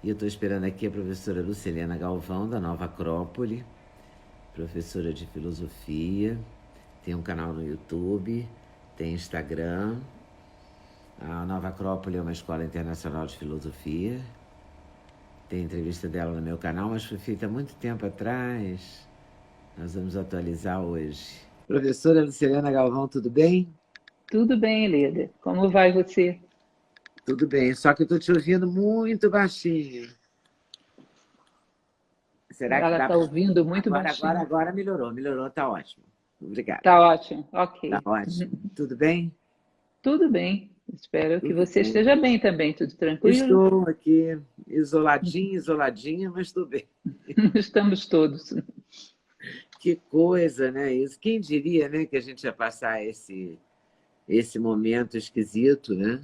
E eu estou esperando aqui a professora Lucilena Galvão, da Nova Acrópole, professora de filosofia, tem um canal no YouTube, tem Instagram. A Nova Acrópole é uma escola internacional de filosofia. Tem entrevista dela no meu canal, mas foi feita há muito tempo atrás. Nós vamos atualizar hoje. Professora Lucilena Galvão, tudo bem? Tudo bem, Leda. Como vai você? Tudo bem, só que eu estou te ouvindo muito baixinho. Será que Ela dá está para... ouvindo muito baixinho. Agora melhorou, tá ótimo. Obrigada. Tá ótimo, Tá ok. ótimo. Tudo bem? Tudo bem. Espero que Tudo você bem. esteja bem também. Tudo tranquilo? Estou aqui isoladinha, mas tudo bem. Estamos todos. Que coisa, né? Isso. Quem diria, né, que a gente ia passar esse momento esquisito, né?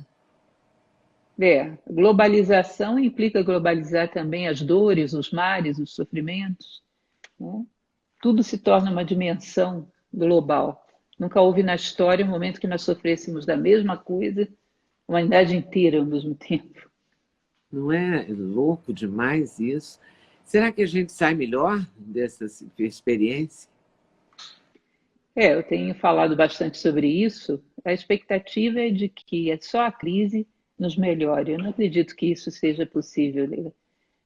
Globalização implica globalizar também as dores, os males, os sofrimentos, né? Tudo se torna uma dimensão global. Nunca houve na história um momento que nós sofrêssemos da mesma coisa, a humanidade inteira ao mesmo tempo. Não é louco demais isso? Será que a gente sai melhor dessa experiência? Eu tenho falado bastante sobre isso. A expectativa é de que só a crise nos melhore. Eu não acredito que isso seja possível, Leila.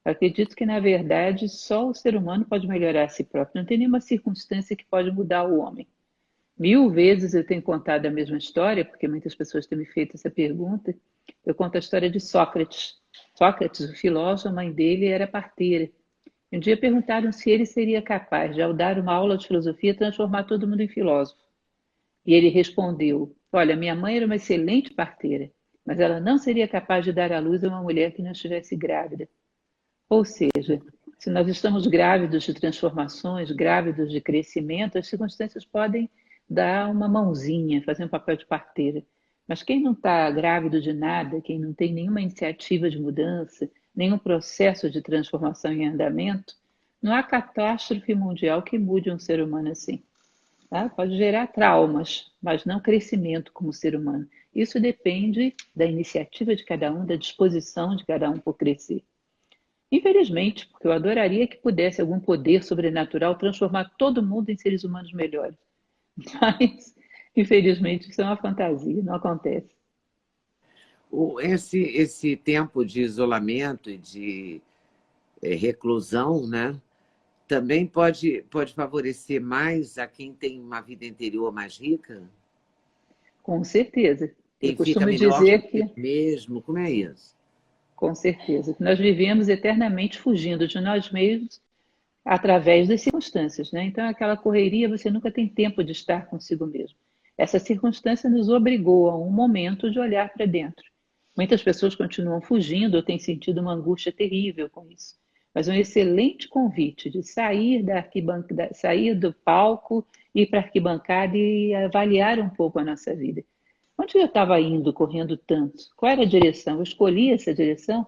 Eu acredito que, na verdade, só o ser humano pode melhorar a si próprio. Não tem nenhuma circunstância que pode mudar o homem. Mil vezes eu tenho contado a mesma história, porque muitas pessoas têm me feito essa pergunta. Eu conto a história de Sócrates. Sócrates, o filósofo, a mãe dele era parteira. Um dia perguntaram se ele seria capaz de, ao dar uma aula de filosofia, transformar todo mundo em filósofo. E ele respondeu: Olha, minha mãe era uma excelente parteira, mas ela não seria capaz de dar à luz a uma mulher que não estivesse grávida. Ou seja, se nós estamos grávidos de transformações, grávidos de crescimento, as circunstâncias podem dar uma mãozinha, fazer um papel de parteira. Mas quem não está grávido de nada, quem não tem nenhuma iniciativa de mudança, nenhum processo de transformação em andamento, não há catástrofe mundial que mude um ser humano assim. Tá? Pode gerar traumas, mas não crescimento como ser humano. Isso depende da iniciativa de cada um, da disposição de cada um por crescer. Infelizmente, porque eu adoraria que pudesse algum poder sobrenatural transformar todo mundo em seres humanos melhores. Mas, infelizmente, isso é uma fantasia, não acontece. Esse tempo de isolamento e de reclusão, né, também pode favorecer mais a quem tem uma vida interior mais rica? Com certeza. Eu Quem fica costumo melhor dizer consigo que, mesmo? Como é isso? com certeza, que nós vivemos eternamente fugindo de nós mesmos através das circunstâncias, né? Então, aquela correria, você nunca tem tempo de estar consigo mesmo. Essa circunstância nos obrigou a um momento de olhar para dentro. Muitas pessoas continuam fugindo ou têm sentido uma angústia terrível com isso. Mas é um excelente convite de sair da arquibancada, sair do palco, ir para a arquibancada e avaliar um pouco a nossa vida. Onde eu estava indo, correndo tanto? Qual era a direção? Eu escolhi essa direção?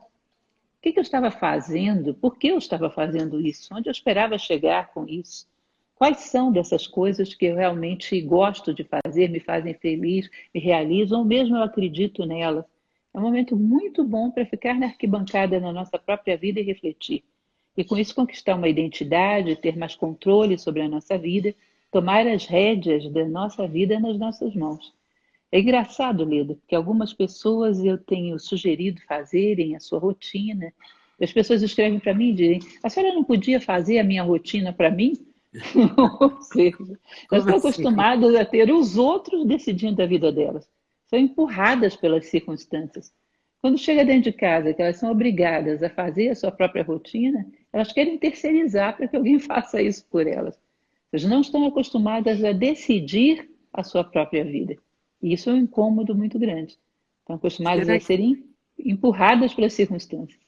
Que eu estava fazendo? Por que eu estava fazendo isso? Onde eu esperava chegar com isso? Quais são dessas coisas que eu realmente gosto de fazer, me fazem feliz, me realizam, ou mesmo eu acredito nelas? É um momento muito bom para ficar na arquibancada na nossa própria vida e refletir. E com isso conquistar uma identidade, ter mais controle sobre a nossa vida, tomar as rédeas da nossa vida nas nossas mãos. É engraçado, Leda, porque algumas pessoas eu tenho sugerido fazerem a sua rotina. As pessoas escrevem para mim e dizem: a senhora não podia fazer a minha rotina para mim? Ou seja, nós Como estamos assim? acostumados a ter os outros decidindo a vida delas. São empurradas pelas circunstâncias. Quando chega dentro de casa, que elas são obrigadas a fazer a sua própria rotina, elas querem terceirizar para que alguém faça isso por elas. Elas não estão acostumadas a decidir a sua própria vida. E isso é um incômodo muito grande. Estão acostumadas Será a que, serem empurradas pelas circunstâncias.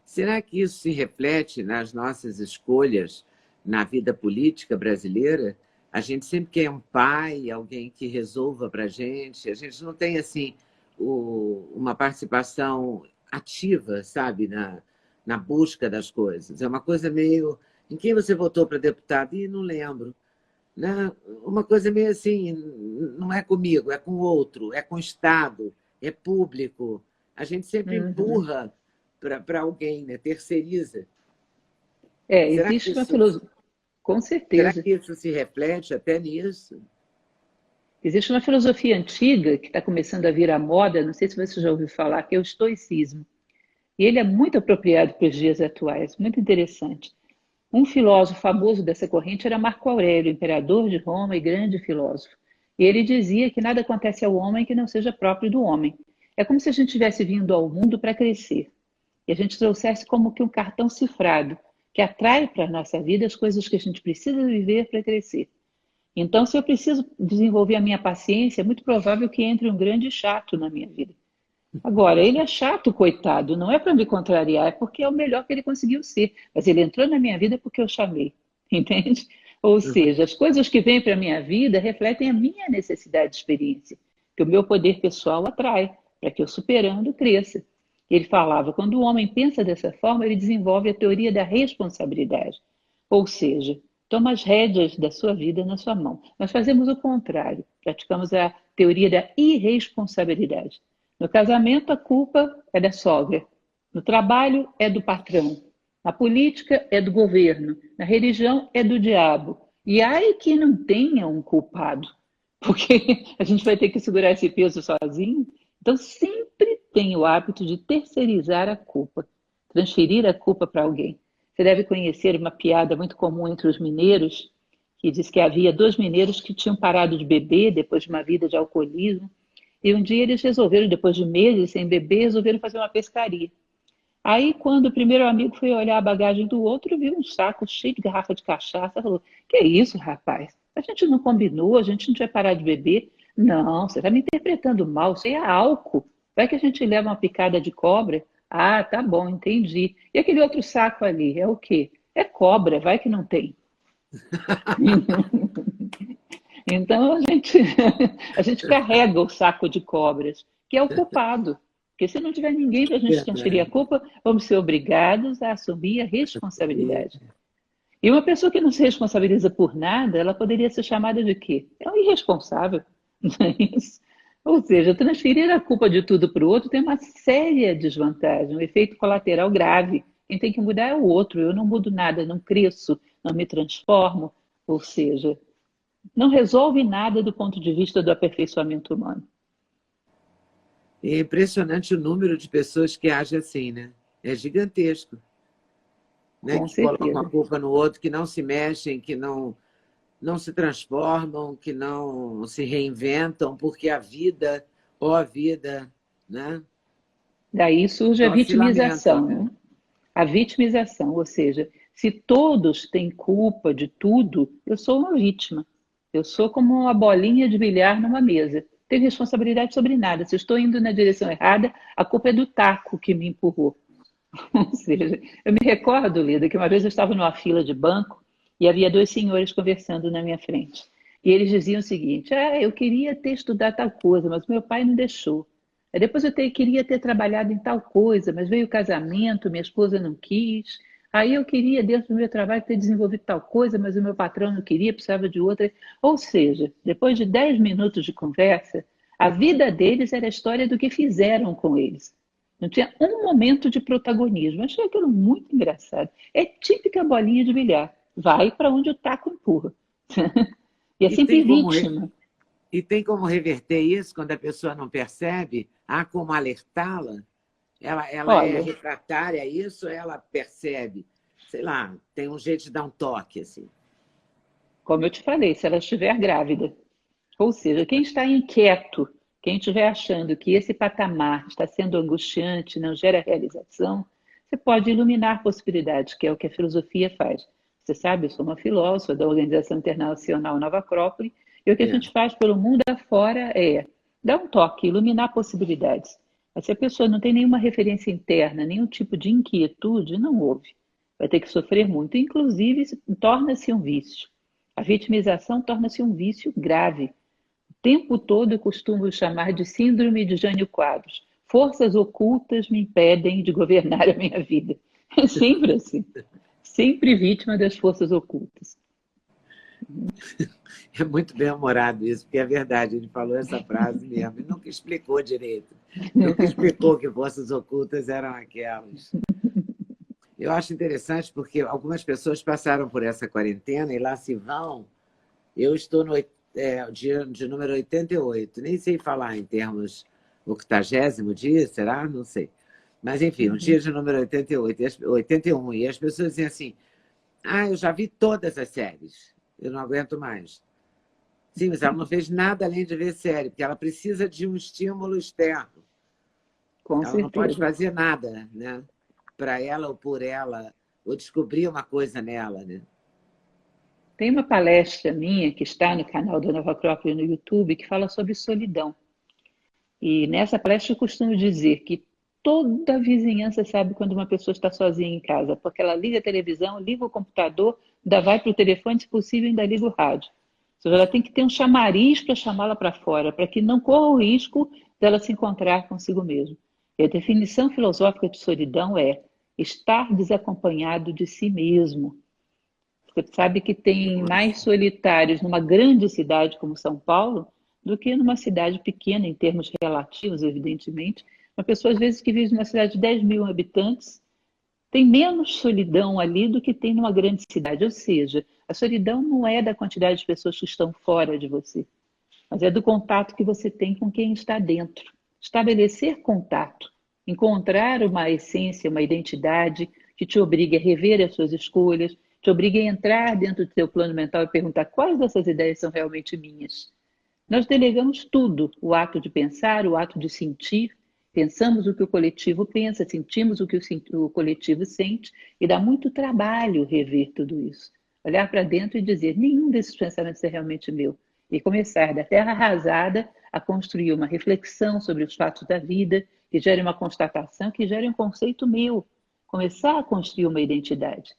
será que isso se reflete nas nossas escolhas na vida política brasileira? A gente sempre quer um pai, alguém que resolva para a gente. A gente não tem assim uma participação ativa, sabe, na busca das coisas. É uma coisa meio. Em quem você votou para deputado? Ih, não lembro. Né? Uma coisa meio assim, não é comigo, é com o outro, é com o Estado, é público. A gente sempre Uhum. empurra para alguém, né? Terceiriza. Será que Existe uma filosofia, com será certeza. que isso se reflete até nisso? Existe uma filosofia antiga que está começando a vir à moda, não sei se você já ouviu falar, que é o estoicismo. E ele é muito apropriado para os dias atuais, muito interessante. Um filósofo famoso dessa corrente era Marco Aurélio, imperador de Roma e grande filósofo. E ele dizia que nada acontece ao homem que não seja próprio do homem. É como se a gente tivesse vindo ao mundo para crescer. E a gente trouxesse como que um cartão cifrado, que atrai para a nossa vida as coisas que a gente precisa viver para crescer. Então, se eu preciso desenvolver a minha paciência, é muito provável que entre um grande chato na minha vida. Agora, ele é chato, coitado, não é para me contrariar, é porque é o melhor que ele conseguiu ser. Mas ele entrou na minha vida porque eu chamei, entende? Ou seja, as coisas que vêm para a minha vida refletem a minha necessidade de experiência, que o meu poder pessoal atrai, para que eu, superando, cresça. Ele falava, quando o homem pensa dessa forma, ele desenvolve a teoria da responsabilidade. Ou seja, toma as rédeas da sua vida na sua mão. Nós fazemos o contrário, praticamos a teoria da irresponsabilidade. No casamento, a culpa é da sogra. No trabalho, é do patrão. Na política, é do governo. Na religião, é do diabo. E ai que não tenha um culpado, porque a gente vai ter que segurar esse peso sozinho. Então, sempre tem o hábito de terceirizar a culpa, transferir a culpa para alguém. Você deve conhecer uma piada muito comum entre os mineiros, que diz que havia dois mineiros que tinham parado de beber depois de uma vida de alcoolismo. E um dia eles resolveram, depois de meses sem beber, resolveram fazer uma pescaria. Aí, quando o primeiro amigo foi olhar a bagagem do outro, viu um saco cheio de garrafa de cachaça. Falou, que é isso, rapaz? A gente não combinou, a gente não tinha parado de beber. Não, você está me interpretando mal, isso aí é álcool. Vai que a gente leva uma picada de cobra? Ah, tá bom, entendi. E aquele outro saco ali, é o quê? É cobra, vai que não tem. Então a gente carrega o saco de cobras, que é o culpado. Porque se não tiver ninguém para a gente transferir a Verdade. culpa, vamos ser obrigados a assumir a responsabilidade. E uma pessoa que não se responsabiliza por nada, ela poderia ser chamada de quê? É um irresponsável, não é isso? Ou seja, transferir a culpa de tudo para o outro tem uma séria desvantagem, um efeito colateral grave. Quem tem que mudar é o outro. Eu não mudo nada, não cresço, não me transformo. Ou seja, não resolve nada do ponto de vista do aperfeiçoamento humano. É impressionante o número de pessoas que agem assim, né? É gigantesco, né? Com Que colocam a certeza. culpa no outro, que não se mexem, que não se transformam, que não se reinventam, porque a vida, ó a vida, né? Daí surge a Só se lamentam, vitimização, né? né? A vitimização, ou seja, se todos têm culpa de tudo, eu sou uma vítima. Eu sou como uma bolinha de bilhar numa mesa. Tenho responsabilidade sobre nada. Se eu estou indo na direção errada, a culpa é do taco que me empurrou. Ou seja, eu me recordo, Lida, que uma vez eu estava numa fila de banco e havia dois senhores conversando na minha frente. E eles diziam o seguinte: eu queria ter estudado tal coisa, mas meu pai não deixou. Aí depois queria ter trabalhado em tal coisa, mas veio o casamento, minha esposa não quis. Aí eu queria, dentro do meu trabalho, ter desenvolvido tal coisa, mas o meu patrão não queria, precisava de outra. Ou seja, depois de 10 minutos de conversa, a vida deles era a história do que fizeram com eles. Não tinha um momento de protagonismo. Eu achei aquilo muito engraçado. É típica bolinha de bilhar. Vai para onde o taco empurra. E é E sempre tem como, vítima. e tem como reverter isso quando a pessoa não percebe? Há como alertá-la? Ela é Olha, refratária a isso, ou ela percebe? Sei lá, tem um jeito de dar um toque, assim. como eu te falei, se ela estiver grávida, ou seja, quem está inquieto, quem estiver achando que esse patamar está sendo angustiante, não gera realização, você pode iluminar possibilidades, que é o que a filosofia faz. Você sabe, eu sou uma filósofa da Organização Internacional Nova Acrópole, e o que a É. gente faz pelo mundo afora é dar um toque, iluminar possibilidades. Mas se a pessoa não tem nenhuma referência interna, nenhum tipo de inquietude, não ouve. Vai ter que sofrer muito. Inclusive, torna-se um vício. A vitimização torna-se um vício grave. O tempo todo eu costumo chamar de síndrome de Jânio Quadros. Forças ocultas me impedem de governar a minha vida. É sempre assim. Sempre vítima das forças ocultas. É muito bem-humorado isso, porque é verdade, ele falou essa frase mesmo, e nunca explicou direito. Nunca explicou que forças ocultas eram aquelas. Eu acho interessante porque algumas pessoas passaram por essa quarentena e lá se vão. Eu estou no dia de número 88, nem sei falar em termos 80º dia, será? Não sei. Mas, enfim, o dia de número 88, 81, e as pessoas dizem assim, eu já vi todas as séries, eu não aguento mais. Sim, mas ela não fez nada além de ver série, porque ela precisa de um estímulo externo. Com Ela não pode certeza. fazer nada, né? Para ela ou por ela, ou descobrir uma coisa nela, né? Tem uma palestra minha que está no canal da Nova Acrópole no YouTube que fala sobre solidão. E nessa palestra eu costumo dizer que toda a vizinhança sabe quando uma pessoa está sozinha em casa, porque ela liga a televisão, liga o computador, ainda vai para o telefone, se possível, ainda liga o rádio. Ou seja, ela tem que ter um chamariz para chamá-la para fora, para que não corra o risco dela se encontrar consigo mesma. E a definição filosófica de solidão é estar desacompanhado de si mesmo. Você sabe que tem mais solitários numa grande cidade como São Paulo do que numa cidade pequena, em termos relativos, evidentemente. Uma pessoa, às vezes, que vive numa cidade de 10 mil habitantes, tem menos solidão ali do que tem numa grande cidade. Ou seja, a solidão não é da quantidade de pessoas que estão fora de você, mas é do contato que você tem com quem está dentro. Estabelecer contato, encontrar uma essência, uma identidade que te obrigue a rever as suas escolhas, te obrigue a entrar dentro do seu plano mental e perguntar quais dessas ideias são realmente minhas. Nós delegamos tudo, o ato de pensar, o ato de sentir, pensamos o que o coletivo pensa, sentimos o que o coletivo sente, e dá muito trabalho rever tudo isso. Olhar para dentro e dizer, nenhum desses pensamentos é realmente meu. E começar da terra arrasada a construir uma reflexão sobre os fatos da vida, que gere uma constatação, que gere um conceito meu. Começar a construir uma identidade.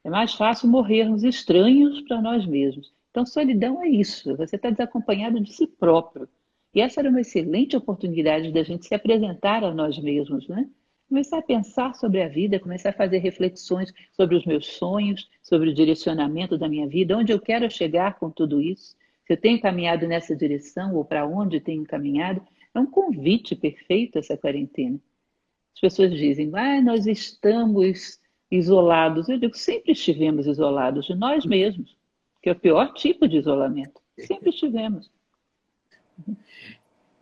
É mais fácil morrermos estranhos para nós mesmos. Então, solidão é isso, você está desacompanhado de si próprio. E essa era uma excelente oportunidade da gente se apresentar a nós mesmos, né? Começar a pensar sobre a vida, começar a fazer reflexões sobre os meus sonhos, sobre o direcionamento da minha vida, onde eu quero chegar com tudo isso, se eu tenho caminhado nessa direção ou para onde tenho caminhado. É um convite perfeito essa quarentena. As pessoas dizem, nós estamos isolados. Eu digo, sempre estivemos isolados de nós mesmos, que é o pior tipo de isolamento. Sempre estivemos.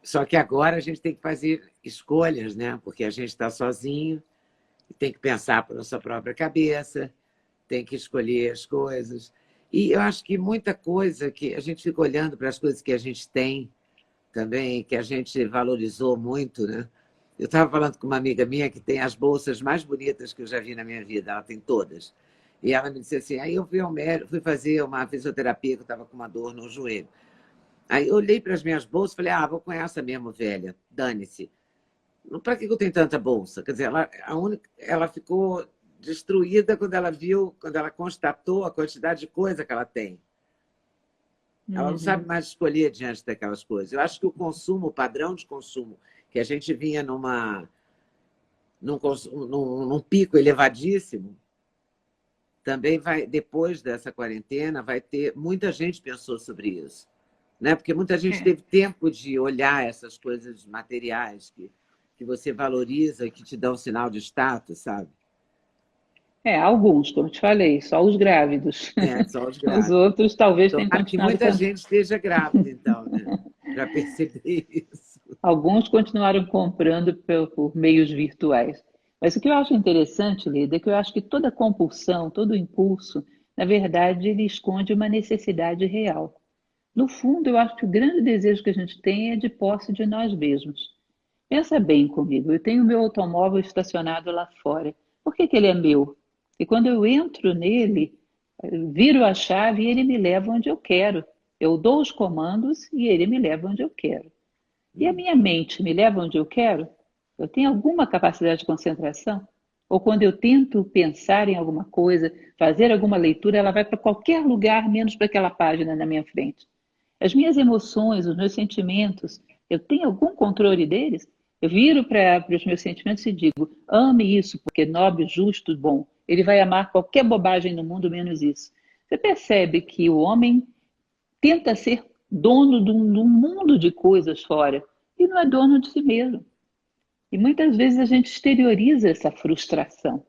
Só que agora a gente tem que fazer escolhas, né? Porque a gente está sozinho, tem que pensar pela sua própria cabeça, tem que escolher as coisas. E eu acho que muita coisa que a gente fica olhando para as coisas que a gente tem também, que a gente valorizou muito, né? Eu estava falando com uma amiga minha que tem as bolsas mais bonitas que eu já vi na minha vida, ela tem todas. E ela me disse assim, aí eu fui ao médico, fui fazer uma fisioterapia, que eu estava com uma dor no joelho. Aí eu olhei para as minhas bolsas e falei, vou com essa mesmo, velha, dane-se. Para que eu tenho tanta bolsa? Quer dizer, ela ficou destruída quando ela viu, quando ela constatou a quantidade de coisa que ela tem. Ela não sabe mais escolher diante daquelas coisas. Eu acho que o consumo, o padrão de consumo, que a gente vinha num pico elevadíssimo, também vai, depois dessa quarentena, vai ter... Muita gente pensou sobre isso, né? Porque muita gente teve tempo de olhar essas coisas materiais que você valoriza e que te dão um sinal de status, sabe? Alguns, como eu te falei, só os grávidos. Só os Os grávidos. outros talvez tenham Tomara que continuado muita gente esteja grávida, então, né? Para perceber isso. Alguns continuaram comprando por meios virtuais. Mas o que eu acho interessante, Lida, é que eu acho que toda compulsão, todo impulso, na verdade, ele esconde uma necessidade real. No fundo, eu acho que o grande desejo que a gente tem é de posse de nós mesmos. Pensa bem comigo, eu tenho meu automóvel estacionado lá fora. Por que ele é meu? E quando eu entro nele, eu viro a chave e ele me leva onde eu quero. Eu dou os comandos e ele me leva onde eu quero. E a minha mente me leva onde eu quero? Eu tenho alguma capacidade de concentração? Ou quando eu tento pensar em alguma coisa, fazer alguma leitura, ela vai para qualquer lugar, menos para aquela página na minha frente. As minhas emoções, os meus sentimentos, eu tenho algum controle deles? Eu viro para os meus sentimentos e digo, ame isso, porque nobre, justo, bom. Ele vai amar qualquer bobagem no mundo, menos isso. Você percebe que o homem tenta ser dono de um mundo de coisas fora e não é dono de si mesmo. E muitas vezes a gente exterioriza essa frustração,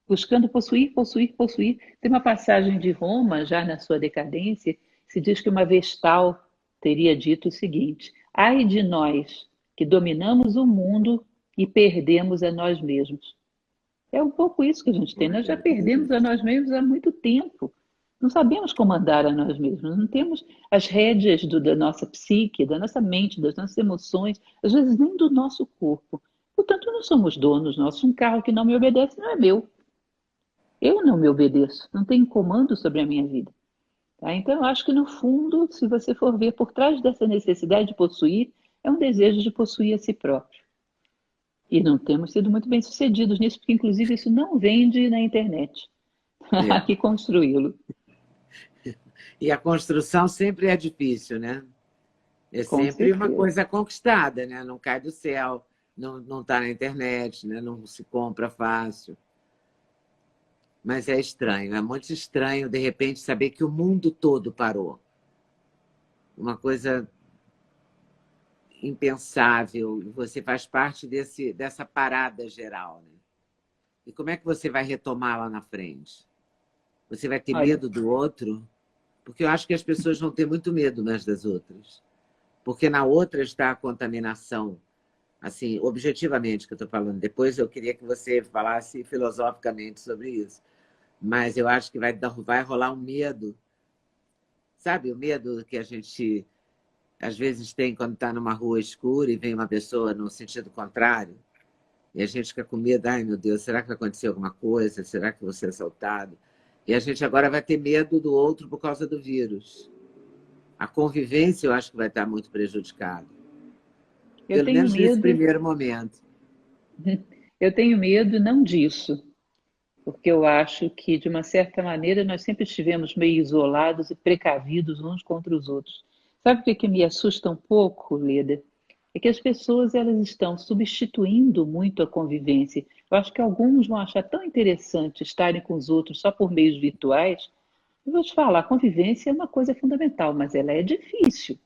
buscando possuir, possuir, possuir. Tem uma passagem de Roma, já na sua decadência, se diz que uma vestal teria dito o seguinte: ai de nós que dominamos o mundo e perdemos a nós mesmos. É um pouco isso que a gente tem. Nós já perdemos a nós mesmos há muito tempo. Não sabemos comandar a nós mesmos. Não temos as rédeas da nossa psique, da nossa mente, das nossas emoções, às vezes nem do nosso corpo. Portanto, não somos donos nossos. Um carro que não me obedece não é meu. Eu não me obedeço. Não tenho comando sobre a minha vida. Tá? Então, eu acho que, no fundo, se você for ver por trás dessa necessidade de possuir, é um desejo de possuir a si próprio. E não temos sido muito bem sucedidos nisso, porque, inclusive, isso não vende na internet. Há É. que construí-lo. E a construção sempre é difícil, né? É Com sempre uma certeza. coisa conquistada, né? Não cai do céu, não está na internet, né? Não se compra fácil. Mas é estranho, é muito estranho, de repente, saber que o mundo todo parou. Uma coisa impensável, e você faz parte dessa parada geral, né? E como é que você vai retomar lá na frente? Você vai ter Olha, medo do outro? Porque eu acho que as pessoas vão ter muito medo umas das outras. Porque na outra está a contaminação. Assim, objetivamente que eu estou falando. Depois eu queria que você falasse filosoficamente sobre isso. Mas eu acho que vai rolar um medo. Sabe o medo que a gente às vezes tem quando está numa rua escura e vem uma pessoa no sentido contrário? E a gente fica com medo, ai meu Deus, será que vai acontecer alguma coisa? Será que eu vou ser assaltado? E a gente agora vai ter medo do outro por causa do vírus. A convivência eu acho que vai estar muito prejudicada. eu Pelo tenho menos nesse medo, primeiro momento. eu tenho medo não disso, porque eu acho que, de uma certa maneira, nós sempre estivemos meio isolados e precavidos uns contra os outros. Sabe o que que me assusta um pouco, Leda? É que as pessoas elas estão substituindo muito a convivência. Eu acho que alguns vão achar tão interessante estarem com os outros só por meios virtuais. Eu vou te falar, a convivência é uma coisa fundamental, mas ela é difícil.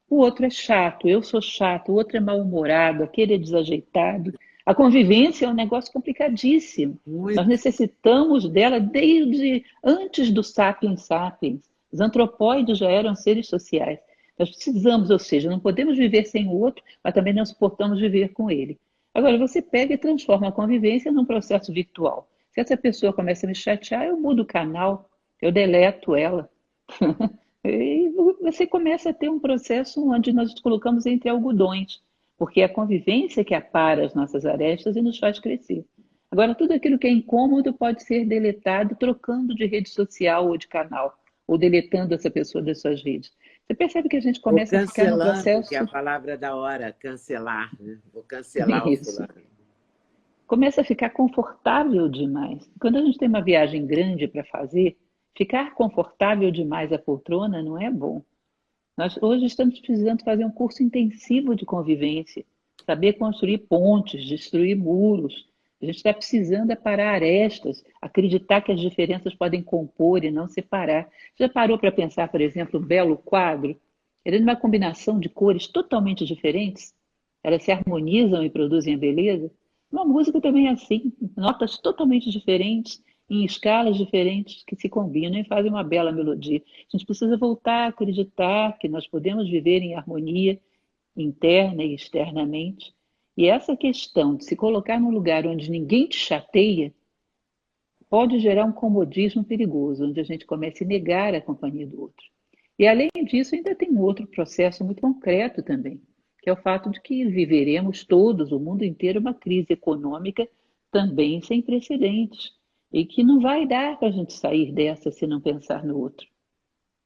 O outro é chato, eu sou chato, o outro é mal-humorado, aquele é desajeitado. A convivência é um negócio complicadíssimo. Nós Muito. necessitamos dela desde antes do Sapiens Sapiens. Os antropóides já eram seres sociais. Nós precisamos, ou seja, não podemos viver sem o outro, mas também não suportamos viver com ele. Agora, você pega e transforma a convivência num processo virtual. Se essa pessoa começa a me chatear, eu mudo o canal, eu deleto ela. E você começa a ter um processo onde nós nos colocamos entre algodões, porque é a convivência que apara as nossas arestas e nos faz crescer. Agora, tudo aquilo que é incômodo pode ser deletado trocando de rede social ou de canal, ou deletando essa pessoa das suas redes. Você percebe que a gente Ou começa a ficar num cancelando, que é a processo. palavra da hora, cancelar, né? Vou cancelar o Isso. fulano. Começa a ficar confortável demais. Quando a gente tem uma viagem grande para fazer, ficar confortável demais a poltrona não é bom. Nós hoje estamos precisando fazer um curso intensivo de convivência, saber construir pontes, destruir muros. A gente está precisando aparar arestas, acreditar que as diferenças podem compor e não separar. Já parou para pensar, por exemplo, um belo quadro? Ele é uma combinação de cores totalmente diferentes, elas se harmonizam e produzem a beleza. Uma música também é assim, notas totalmente diferentes, em escalas diferentes, que se combinam e fazem uma bela melodia. A gente precisa voltar a acreditar que nós podemos viver em harmonia interna e externamente. E essa questão de se colocar num lugar onde ninguém te chateia pode gerar um comodismo perigoso, onde a gente começa a negar a companhia do outro. E além disso, ainda tem um outro processo muito concreto também, que é o fato de que viveremos todos, o mundo inteiro, uma crise econômica também sem precedentes, e que não vai dar para a gente sair dessa se não pensar no outro.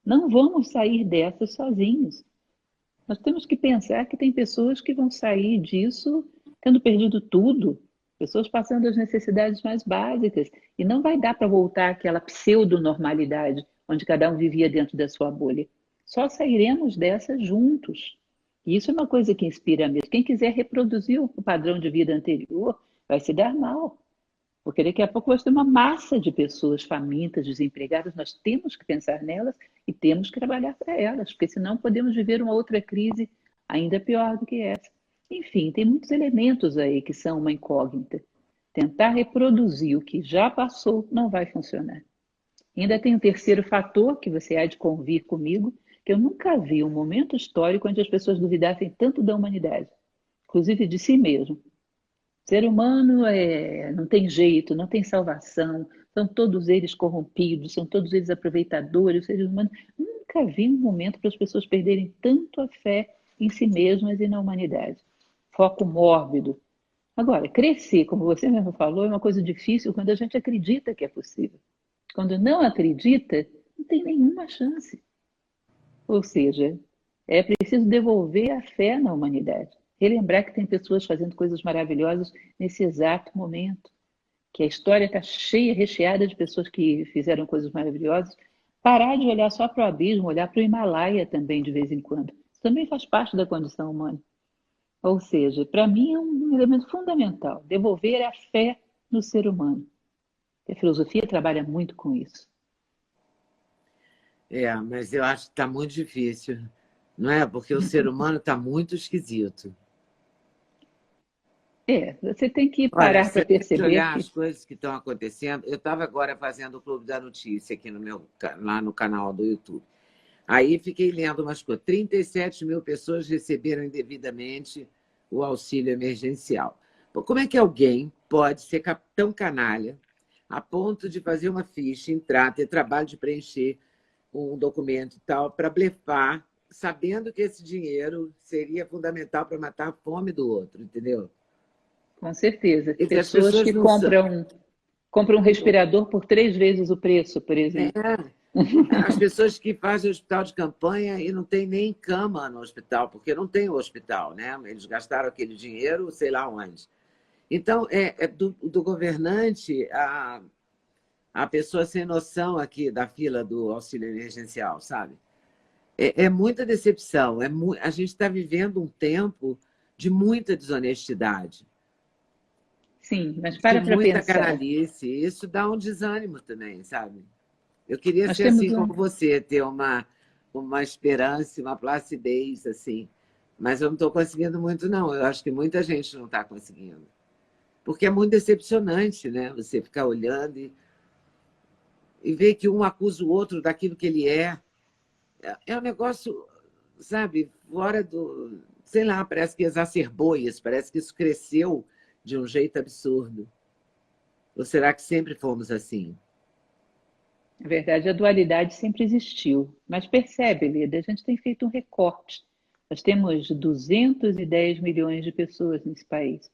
Não vamos sair dessa sozinhos. Nós temos que pensar que tem pessoas que vão sair disso tendo perdido tudo, pessoas passando as necessidades mais básicas, e não vai dar para voltar àquela pseudo-normalidade onde cada um vivia dentro da sua bolha. Só sairemos dessa juntos. E isso é uma coisa que inspira mesmo. Quem quiser reproduzir o padrão de vida anterior vai se dar mal. Porque daqui a pouco vai ter uma massa de pessoas famintas, desempregadas, nós temos que pensar nelas e temos que trabalhar para elas, porque senão podemos viver uma outra crise ainda pior do que essa. Enfim, tem muitos elementos aí que são uma incógnita. Tentar reproduzir o que já passou não vai funcionar. Ainda tem um terceiro fator, que você há de convir comigo, que eu nunca vi um momento histórico onde as pessoas duvidassem tanto da humanidade, inclusive de si mesmo. O ser humano não tem jeito, não tem salvação, são todos eles corrompidos, são todos eles aproveitadores, os seres humanos. Nunca vi um momento para as pessoas perderem tanto a fé em si mesmas e na humanidade. Foco mórbido. Agora, crescer, como você mesmo falou, é uma coisa difícil quando a gente acredita que é possível. Quando não acredita, não tem nenhuma chance. Ou seja, é preciso devolver a fé na humanidade. Relembrar que tem pessoas fazendo coisas maravilhosas nesse exato momento. Que a história está cheia, recheada de pessoas que fizeram coisas maravilhosas. Parar de olhar só para o abismo, olhar para o Himalaia também de vez em quando. Isso também faz parte da condição humana. Ou seja, para mim é um elemento fundamental, devolver a fé no ser humano. A filosofia trabalha muito com isso. Mas eu acho que está muito difícil, não é? Porque o ser humano está muito esquisito. Você tem que Olha, parar se para a gente perceber olhar que... as coisas que estão acontecendo, eu estava agora fazendo o Clube da Notícia aqui lá no canal do YouTube. Aí fiquei lendo umas coisas. 37 mil pessoas receberam indevidamente o auxílio emergencial. Pô, como é que alguém pode ser tão canalha a ponto de fazer uma ficha, entrar, ter trabalho de preencher um documento e tal, para blefar, sabendo que esse dinheiro seria fundamental para matar a fome do outro, entendeu? Com certeza. Quer dizer, as Pessoas pessoas que não são. compram um respirador por 3 vezes o preço, por exemplo. As pessoas que fazem hospital de campanha e não tem nem cama no hospital, porque não tem o hospital, né? Eles gastaram aquele dinheiro, sei lá onde. Então, do governante a pessoa sem noção aqui da fila do auxílio emergencial, sabe? É muita decepção. A gente está vivendo um tempo de muita desonestidade, Sim, mas de para muita pensar. canalice. Isso dá um desânimo também, sabe? Eu queria Nós ser temos assim um... como você, ter uma esperança, uma placidez, assim. Mas eu não estou conseguindo muito, não. Eu acho que muita gente não está conseguindo. Porque é muito decepcionante, né? Você ficar olhando e ver que um acusa o outro daquilo que ele é. É um negócio, sabe, fora do... Sei lá, parece que exacerbou isso, parece que isso cresceu de um jeito absurdo. Ou será que sempre fomos assim? Na verdade, a dualidade sempre existiu. Mas percebe, Lida, a gente tem feito um recorte. Nós temos 210 milhões de pessoas nesse país.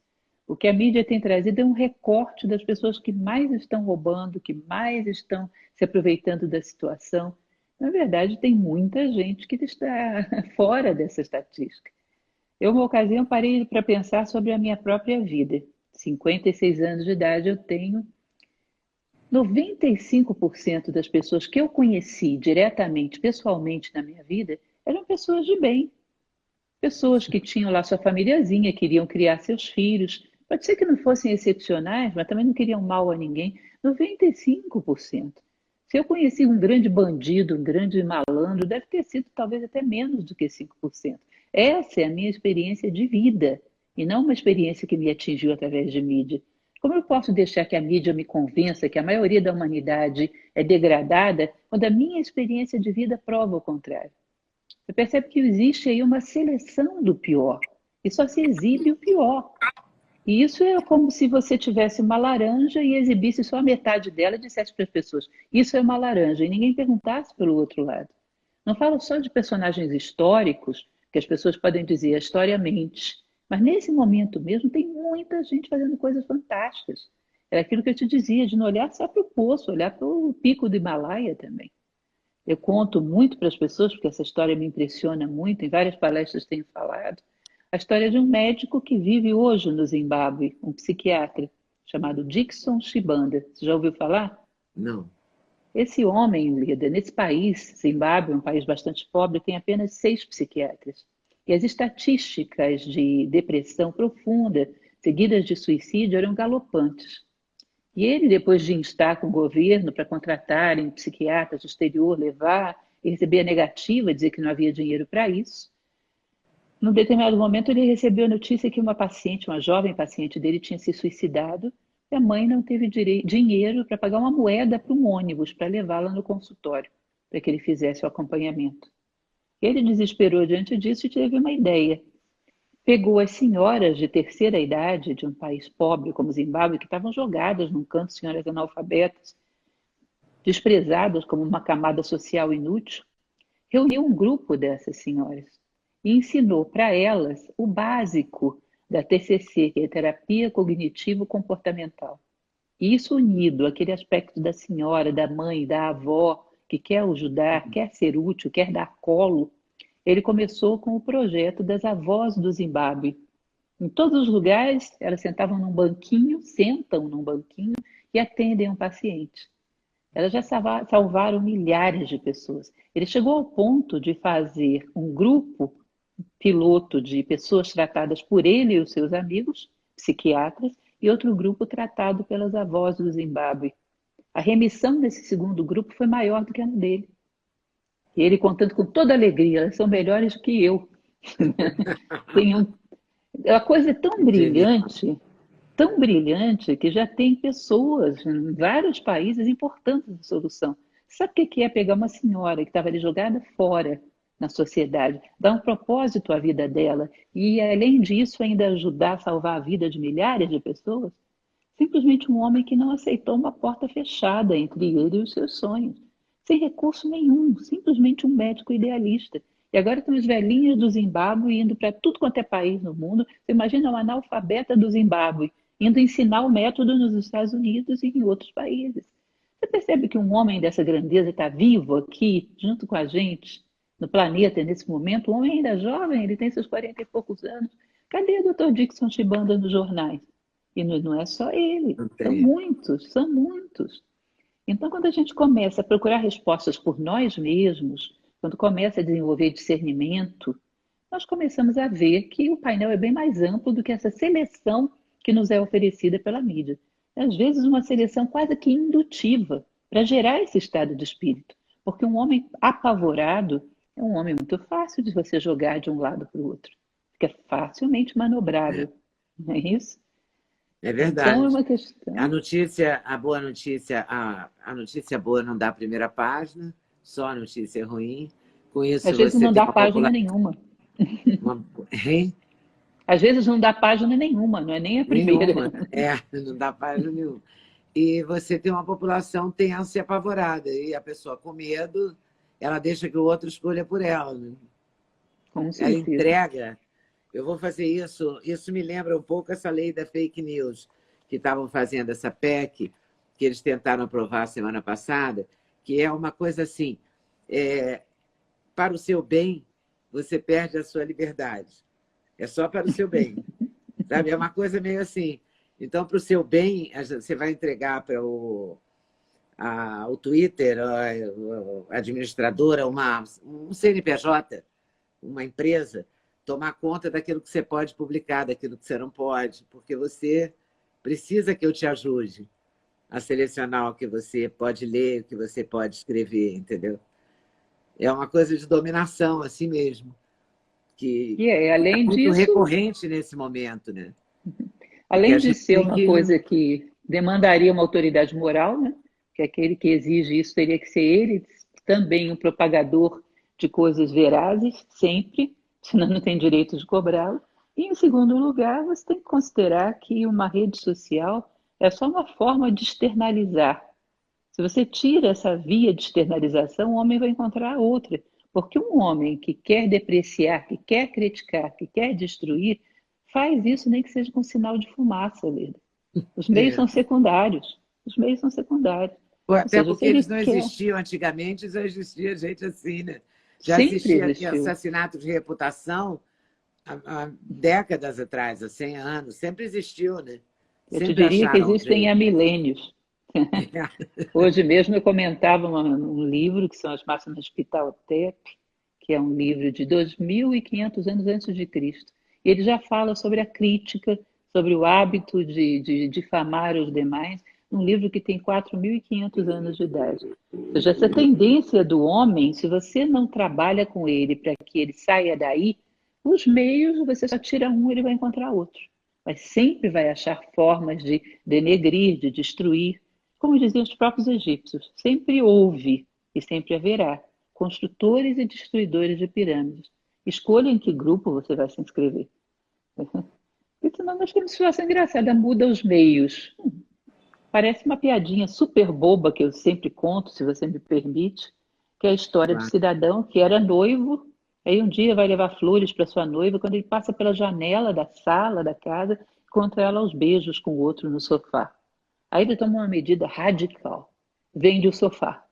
O que a mídia tem trazido é um recorte das pessoas que mais estão roubando, que mais estão se aproveitando da situação. Na verdade, tem muita gente que está fora dessa estatística. Eu, uma ocasião, parei para pensar sobre a minha própria vida. 56 anos de idade eu tenho. 95% das pessoas que eu conheci diretamente, pessoalmente na minha vida, eram pessoas de bem. Pessoas que tinham lá sua famíliazinha, queriam criar seus filhos. Pode ser que não fossem excepcionais, mas também não queriam mal a ninguém. 95%. Se eu conheci um grande bandido, um grande malandro, deve ter sido talvez até menos do que 5%. Essa é a minha experiência de vida, e não uma experiência que me atingiu através de mídia. Como eu posso deixar que a mídia me convença que a maioria da humanidade é degradada, quando a minha experiência de vida prova o contrário? Você percebe que existe aí uma seleção do pior, e só se exibe o pior. E isso é como se você tivesse uma laranja e exibisse só a metade dela e dissesse para as pessoas: isso é uma laranja, e ninguém perguntasse pelo outro lado. Não falo só de personagens históricos, que as pessoas podem dizer a história mente, mas nesse momento mesmo tem muita gente fazendo coisas fantásticas. É aquilo que eu te dizia, de não olhar só para o poço, olhar para o pico do Himalaia também. Eu conto muito para as pessoas, porque essa história me impressiona muito, em várias palestras tenho falado, a história de um médico que vive hoje no Zimbábue, um psiquiatra, chamado Dixon Chibanda. Você já ouviu falar? Não. Esse homem, Lida, nesse país, Zimbábue, um país bastante pobre, tem apenas 6 psiquiatras. E as estatísticas de depressão profunda, seguidas de suicídio, eram galopantes. E ele, depois de instar com o governo para contratarem psiquiatras do exterior, levar, e receber a negativa, dizer que não havia dinheiro para isso, num determinado momento ele recebeu a notícia que uma paciente, uma jovem paciente dele, tinha se suicidado e a mãe não teve dinheiro para pagar uma moeda para um ônibus para levá-la no consultório, para que ele fizesse o acompanhamento. Ele desesperou diante disso e teve uma ideia. Pegou as senhoras de terceira idade de um país pobre como Zimbábue, que estavam jogadas num canto, senhoras analfabetas, desprezadas como uma camada social inútil, reuniu um grupo dessas senhoras e ensinou para elas o básico da TCC, que é terapia cognitivo-comportamental. E isso unido àquele aspecto da senhora, da mãe, da avó, que quer ajudar, quer ser útil, quer dar colo, ele começou com o projeto das avós do Zimbábue. Em todos os lugares, elas sentavam num banquinho, sentam num banquinho e atendem um paciente. Elas já salvaram milhares de pessoas. Ele chegou ao ponto de fazer um grupo piloto de pessoas tratadas por ele e os seus amigos, psiquiatras, e outro grupo tratado pelas avós do Zimbábue. A remissão desse segundo grupo foi maior do que a dele. E ele contando com toda alegria, elas são melhores do que eu. A coisa é tão brilhante, que já tem pessoas em vários países importantes de solução. Sabe o que é pegar uma senhora que estava ali jogada fora na sociedade, dar um propósito à vida dela e, além disso, ainda ajudar a salvar a vida de milhares de pessoas? Simplesmente um homem que não aceitou uma porta fechada entre ele e os seus sonhos, sem recurso nenhum, simplesmente um médico idealista. E agora tem os velhinhos do Zimbábue indo para tudo quanto é país no mundo. Você imagina uma analfabeta do Zimbábue indo ensinar o método nos Estados Unidos e em outros países. Você percebe que um homem dessa grandeza está vivo aqui, junto com a gente, no planeta, nesse momento? Um homem ainda jovem, ele tem seus 40 e poucos anos. Cadê o Dr. Dixon Chibanda nos jornais? E não é só ele, Não são tem. muitos, são muitos. Então, quando a gente começa a procurar respostas por nós mesmos, quando começa a desenvolver discernimento, nós começamos a ver que o painel é bem mais amplo do que essa seleção que nos é oferecida pela mídia. Às vezes, uma seleção quase que indutiva para gerar esse estado de espírito. Porque um homem apavorado é um homem muito fácil de você jogar de um lado para o outro. Fica facilmente É, manobrável, não é isso? é Então, é verdade. uma questão. A boa notícia, a notícia boa não dá a primeira página, só a notícia ruim. Com Às isso, vezes você não tem dá uma página população. nenhuma. Uma... Hein? Às vezes não dá página nenhuma, não é nem a primeira. Nenhuma. É, não dá página nenhuma. E você tem uma população tensa e apavorada. E a pessoa com medo, ela deixa que o outro escolha por ela. Né? Com Ela certeza. entrega. Eu vou fazer isso. Isso me lembra um pouco essa lei da fake news, que estavam fazendo essa PEC, que eles tentaram aprovar semana passada, que é uma coisa assim: é, para o seu bem, você perde a sua liberdade. É só para o seu bem. Sabe? É uma coisa meio assim. Então, para o seu bem, você vai entregar para o Twitter, a administradora, um CNPJ, uma empresa, tomar conta daquilo que você pode publicar, daquilo que você não pode, porque você precisa que eu te ajude a selecionar o que você pode ler, o que você pode escrever, entendeu? É uma coisa de dominação, assim mesmo, que é Além muito disso, recorrente nesse momento, né? E que a além de gente ser tem uma que... coisa que demandaria uma autoridade moral, né? Que aquele que exige isso teria que ser ele também um propagador de coisas verazes, sempre, senão não tem direito de cobrá-lo. E, em segundo lugar, você tem que considerar que uma rede social é só uma forma de externalizar. Se você tira essa via de externalização, o homem vai encontrar outra. Porque um homem que quer depreciar, que quer criticar, que quer destruir, faz isso nem que seja com sinal de fumaça, Leda. Os meios É. são secundários. Os meios são secundários. Ou Até seja, se porque ele eles não quer, existiam antigamente, já existia gente assim, né? Já sempre existia existiu. assassinato de reputação há décadas atrás, há 100 anos. Sempre existiu, né? Eu te Sempre diria que acharam um existem há jeito. milênios. Hoje mesmo eu comentava um livro, que são as Máximas de Pital-Tep, que é um livro de 2.500 anos antes de Cristo. Ele já fala sobre a crítica, sobre o hábito de difamar os demais, num livro que tem 4.500 anos de idade. Ou seja, essa tendência do homem, se você não trabalha com ele para que ele saia daí, os meios, você só tira um, ele vai encontrar outro. Mas sempre vai achar formas de denegrir, de destruir. Como diziam os próprios egípcios, sempre houve e sempre haverá construtores e destruidores de pirâmides. Escolha em que grupo você vai se inscrever. Porque senão nós temos situação engraçada, muda os meios. Parece uma piadinha super boba que eu sempre conto, se você me permite, que é a história do Claro. cidadão que era noivo, aí um dia vai levar flores para sua noiva, quando ele passa pela janela da sala da casa, encontra ela aos beijos com o outro no sofá. Aí ele toma uma medida radical, vende o sofá.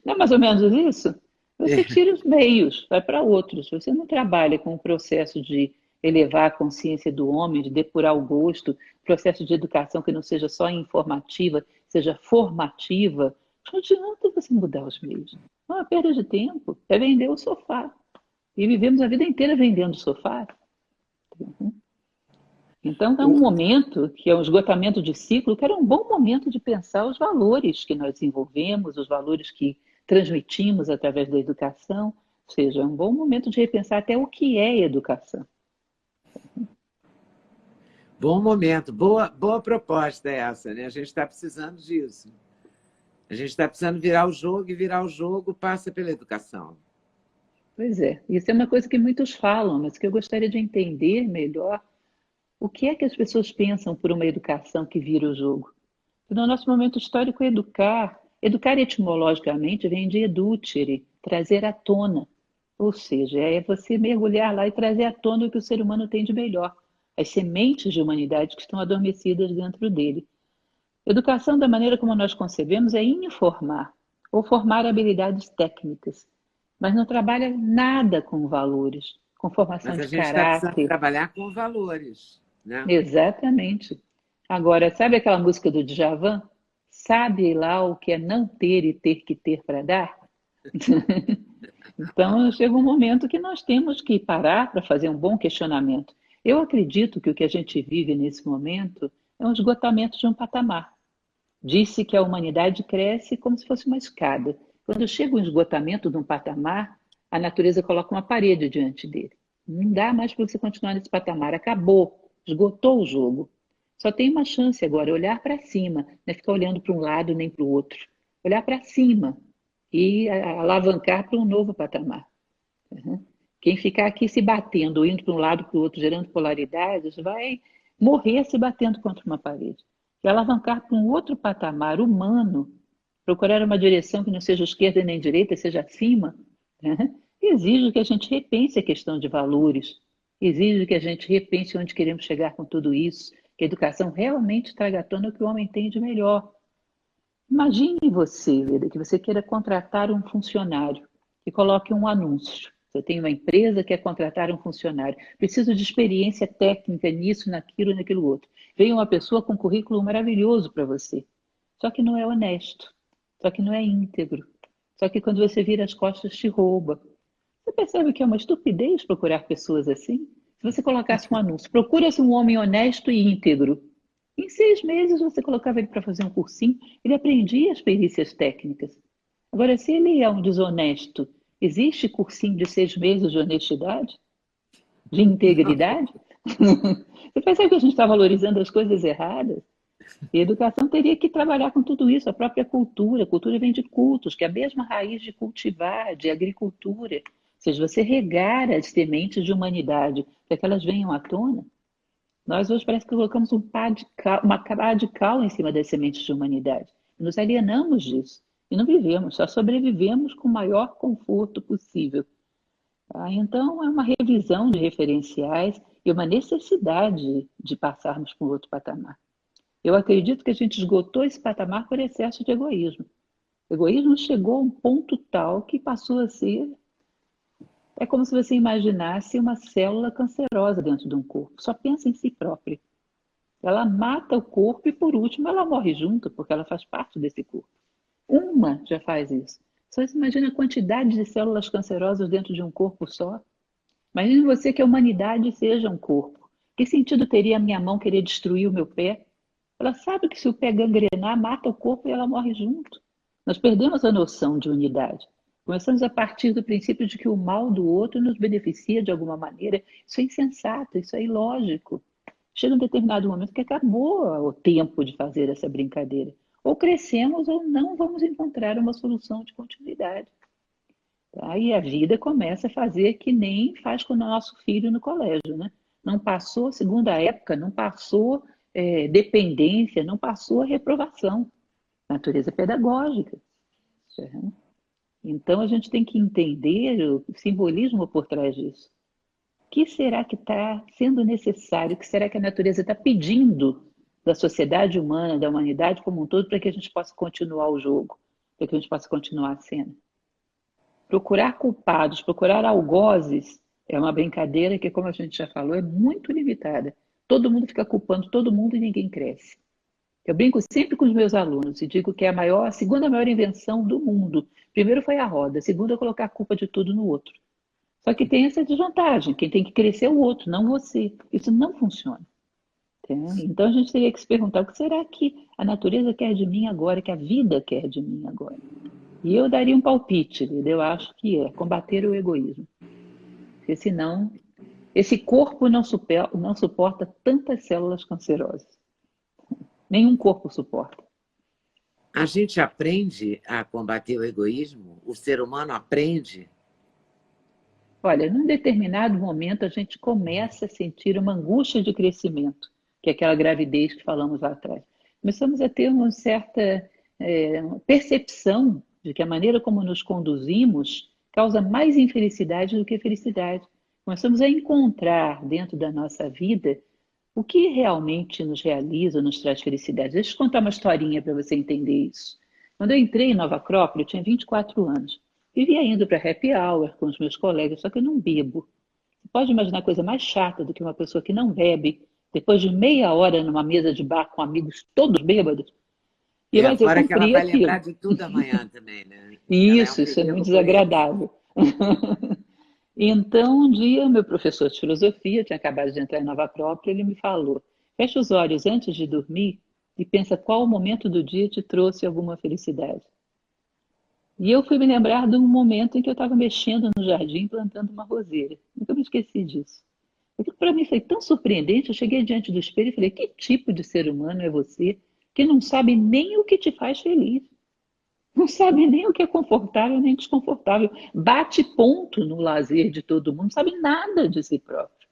Não é mais ou menos isso? Você É. tira os meios, vai para outros. Você não trabalha com o processo de elevar a consciência do homem, de depurar o gosto, processo de educação que não seja só informativa, seja formativa. Não adianta você mudar os meios. Não é perda de tempo, é vender o sofá. E vivemos a vida inteira vendendo sofá. Então, é um O- momento que é um esgotamento de ciclo, que era um bom momento de pensar os valores que nós desenvolvemos, os valores que transmitimos através da educação. Ou seja, é um bom momento de repensar até o que é educação. Bom momento, boa proposta essa, né? A gente está precisando disso. A gente está precisando virar o jogo e virar o jogo passa pela educação. Pois é, isso é uma coisa que muitos falam, mas que eu gostaria de entender melhor o que é que as pessoas pensam por uma educação que vira o jogo. No nosso momento histórico, educar etimologicamente vem de educere, trazer à tona. Ou seja, é você mergulhar lá e trazer à tona o que o ser humano tem de melhor, as sementes de humanidade que estão adormecidas dentro dele. Educação, da maneira como nós concebemos, é informar ou formar habilidades técnicas, mas não trabalha nada com valores, com formação Mas a de gente está precisando caráter. trabalhar com valores, né? Exatamente. Agora, sabe aquela música do Djavan? Sabe lá o que é não ter e ter que ter para dar? Então, chega um momento que nós temos que parar para fazer um bom questionamento. Eu acredito que o que a gente vive nesse momento é um esgotamento de um patamar. Disse que a humanidade cresce como se fosse uma escada. Quando chega o esgotamento de um patamar, a natureza coloca uma parede diante dele. Não dá mais para você continuar nesse patamar. Acabou, esgotou o jogo. Só tem uma chance agora, olhar para cima, não é ficar olhando para um lado nem para o outro. Olhar para cima e alavancar para um novo patamar. Uhum. Quem ficar aqui se batendo, indo para um lado para o outro, gerando polaridades, vai morrer se batendo contra uma parede. E alavancar para um outro patamar humano, procurar uma direção que não seja esquerda nem direita, seja acima, né? Exige que a gente repense a questão de valores, exige que a gente repense onde queremos chegar com tudo isso, que a educação realmente traga à tona o que o homem tem de melhor. Imagine você, Leda, que você queira contratar um funcionário e coloque um anúncio. Você tem uma empresa que quer contratar um funcionário. Preciso de experiência técnica nisso, naquilo, naquilo outro. Vem uma pessoa com um currículo maravilhoso para você. Só que não é honesto. Só que não é íntegro. Só que quando você vira as costas, te rouba. Você percebe que é uma estupidez procurar pessoas assim? Se você colocasse um anúncio, procura-se um homem honesto e íntegro. Em 6 meses você colocava ele para fazer um cursinho, ele aprendia as perícias técnicas. Agora, se ele é um desonesto, existe cursinho de 6 meses de honestidade? De integridade? Você percebe que a gente está valorizando as coisas erradas? E a educação teria que trabalhar com tudo isso, a própria cultura. A cultura vem de cultos, que é a mesma raiz de cultivar, de agricultura. Ou seja, você regar as sementes de humanidade para que elas venham à tona. Nós hoje parece que colocamos uma pá de cal em cima das sementes de humanidade. Nos alienamos disso. E não vivemos, só sobrevivemos com o maior conforto possível. Tá? Então, é uma revisão de referenciais e uma necessidade de passarmos para um outro patamar. Eu acredito que a gente esgotou esse patamar por excesso de egoísmo. O egoísmo chegou a um ponto tal que passou a ser. É como se você imaginasse uma célula cancerosa dentro de um corpo. Só pensa em si própria. Ela mata o corpo e, por último, ela morre junto, porque ela faz parte desse corpo. Uma já faz isso. Só se imagina a quantidade de células cancerosas dentro de um corpo só. Imagine você que a humanidade seja um corpo. Que sentido teria a minha mão querer destruir o meu pé? Ela sabe que se o pé gangrenar, mata o corpo e ela morre junto. Nós perdemos a noção de unidade. Começamos a partir do princípio de que o mal do outro nos beneficia de alguma maneira. Isso é insensato, isso é ilógico. Chega um determinado momento que acabou o tempo de fazer essa brincadeira. Ou crescemos ou não vamos encontrar uma solução de continuidade. Tá? E a vida começa a fazer que nem faz com o nosso filho no colégio, né? Não passou, segundo a época, não passou dependência, não passou a reprovação. Natureza pedagógica. Certo? Então a gente tem que entender o simbolismo por trás disso. O que será que está sendo necessário? O que será que a natureza está pedindo da sociedade humana, da humanidade como um todo, para que a gente possa continuar o jogo, para que a gente possa continuar a cena? Procurar culpados, procurar algozes, é uma brincadeira que, como a gente já falou, é muito limitada. Todo mundo fica culpando todo mundo e ninguém cresce. Eu brinco sempre com os meus alunos e digo que é a segunda maior invenção do mundo. Primeiro foi a roda, a segunda é colocar a culpa de tudo no outro. Só que tem essa desvantagem, quem tem que crescer é o outro, não você. Isso não funciona. Então a gente teria que se perguntar o que será que a natureza quer de mim agora, que a vida quer de mim agora. E eu daria um palpite, eu acho que é combater o egoísmo. Porque senão, esse corpo não suporta tantas células cancerosas. Nenhum corpo suporta. A gente aprende a combater o egoísmo? O ser humano aprende? Olha, num determinado momento a gente começa a sentir uma angústia de crescimento, que é aquela gravidez que falamos lá atrás. Começamos a ter uma certa percepção de que a maneira como nos conduzimos causa mais infelicidade do que felicidade. Começamos a encontrar dentro da nossa vida o que realmente nos realiza, nos traz felicidade. Deixa eu contar uma historinha para você entender isso. Quando eu entrei em Nova Acrópole, eu tinha 24 anos. Vivia indo para happy hour com os meus colegas, só que eu não bebo. Você pode imaginar coisa mais chata do que uma pessoa que não bebe, depois de meia hora numa mesa de bar com amigos todos bêbados? Mas eu Fora que ela cumpri vai lembrar aquilo. de tudo amanhã também, né? Ela é um Isso é muito perigo por isso. desagradável. Então, um dia, meu professor de filosofia, eu tinha acabado de entrar em Nova Acrópole, ele me falou: fecha os olhos antes de dormir e pensa qual momento do dia te trouxe alguma felicidade. E eu fui me lembrar de um momento em que eu estava mexendo no jardim, plantando uma roseira. Nunca me esqueci disso. Para mim foi tão surpreendente, eu cheguei diante do espelho e falei: que tipo de ser humano é você que não sabe nem o que te faz feliz? Não sabe nem o que é confortável nem desconfortável. Bate ponto no lazer de todo mundo, não sabe nada de si próprio.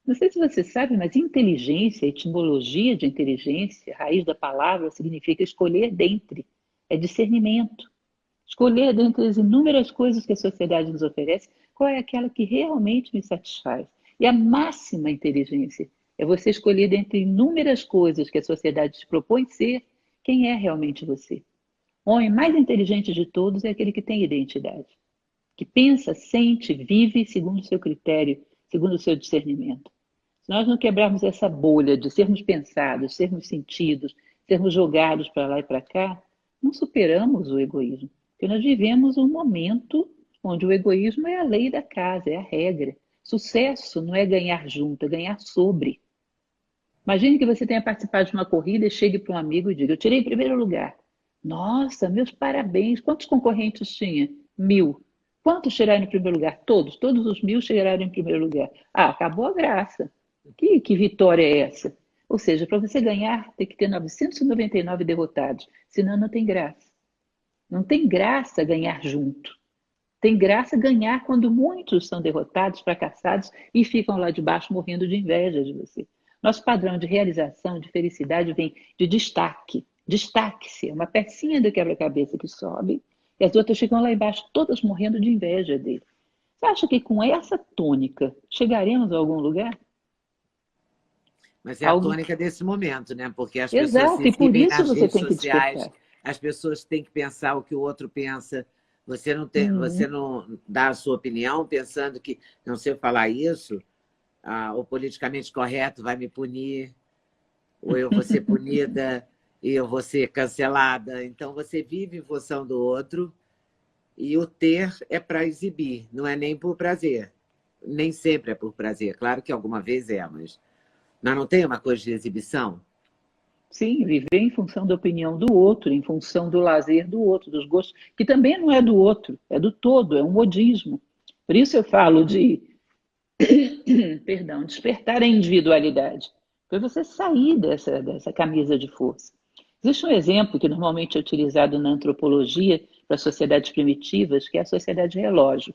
Não sei se você sabe, mas inteligência, etimologia de inteligência, a raiz da palavra significa escolher dentre, é discernimento. Escolher dentre as inúmeras coisas que a sociedade nos oferece, qual é aquela que realmente me satisfaz. E a máxima inteligência é você escolher dentre inúmeras coisas que a sociedade te propõe ser, quem é realmente você. O homem mais inteligente de todos é aquele que tem identidade, que pensa, sente, vive segundo o seu critério, segundo o seu discernimento. Se nós não quebrarmos essa bolha de sermos pensados, sermos sentidos, sermos jogados para lá e para cá, não superamos o egoísmo. Porque nós vivemos um momento onde o egoísmo é a lei da casa, é a regra. Sucesso não é ganhar junto, é ganhar sobre. Imagine que você tenha participado de uma corrida e chegue para um amigo e diga: eu tirei em primeiro lugar. Nossa, meus parabéns. Quantos concorrentes tinha? 1000. Quantos tiraram em primeiro lugar? Todos. Todos os 1000 chegaram em primeiro lugar. Ah, acabou a graça. Que vitória é essa? Ou seja, para você ganhar, tem que ter 999 derrotados. Senão não tem graça. Não tem graça ganhar junto. Tem graça ganhar quando muitos são derrotados, fracassados e ficam lá de baixo morrendo de inveja de você. Nosso padrão de realização, de felicidade vem de destaque. Destaque-se, é uma pecinha do quebra-cabeça que sobe e as outras ficam lá embaixo, todas morrendo de inveja dele. Você acha que com essa tônica chegaremos a algum lugar? Mas é a tônica desse momento, né? Porque as pessoas se Exato, e por exibem isso nas você redes tem que sociais, despertar. as pessoas têm que pensar o que o outro pensa. Você Uhum. não dá a sua opinião pensando que, não, se eu falar isso, o politicamente correto vai me punir, ou eu vou ser punida e eu vou ser cancelada. Então, você vive em função do outro e o ter é para exibir, não é nem por prazer. Nem sempre é por prazer. Claro que alguma vez é, mas Mas não tem uma coisa de exibição? Sim, viver em função da opinião do outro, em função do lazer do outro, dos gostos, que também não é do outro, é do todo, é um modismo. Por isso eu falo de, perdão, despertar a individualidade, para você sair dessa camisa de força. Existe um exemplo que normalmente é utilizado na antropologia para sociedades primitivas, que é a sociedade relógio.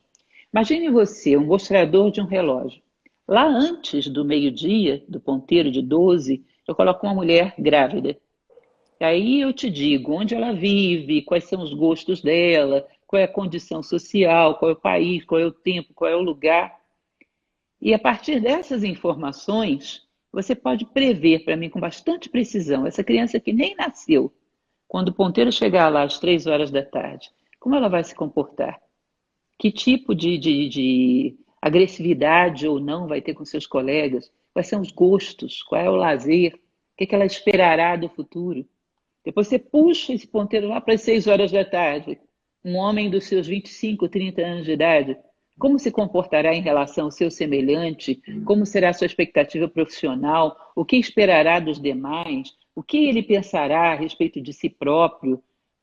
Imagine você, um mostrador de um relógio. Lá antes do meio-dia, do ponteiro de 12, eu coloco uma mulher grávida. Aí eu te digo onde ela vive, quais são os gostos dela, qual é a condição social, qual é o país, qual é o tempo, qual é o lugar. E a partir dessas informações, você pode prever para mim com bastante precisão, essa criança que nem nasceu, quando o ponteiro chegar lá às 3 horas da tarde, como ela vai se comportar? Que tipo de agressividade ou não vai ter com seus colegas? Quais são os gostos? Qual é o lazer? O que ela esperará do futuro? Depois você puxa esse ponteiro lá para as 6 horas da tarde. Um homem dos seus 25, 30 anos de idade, como se comportará em relação ao seu semelhante? Como será a sua expectativa profissional? O que esperará dos demais? O que ele pensará a respeito de si próprio?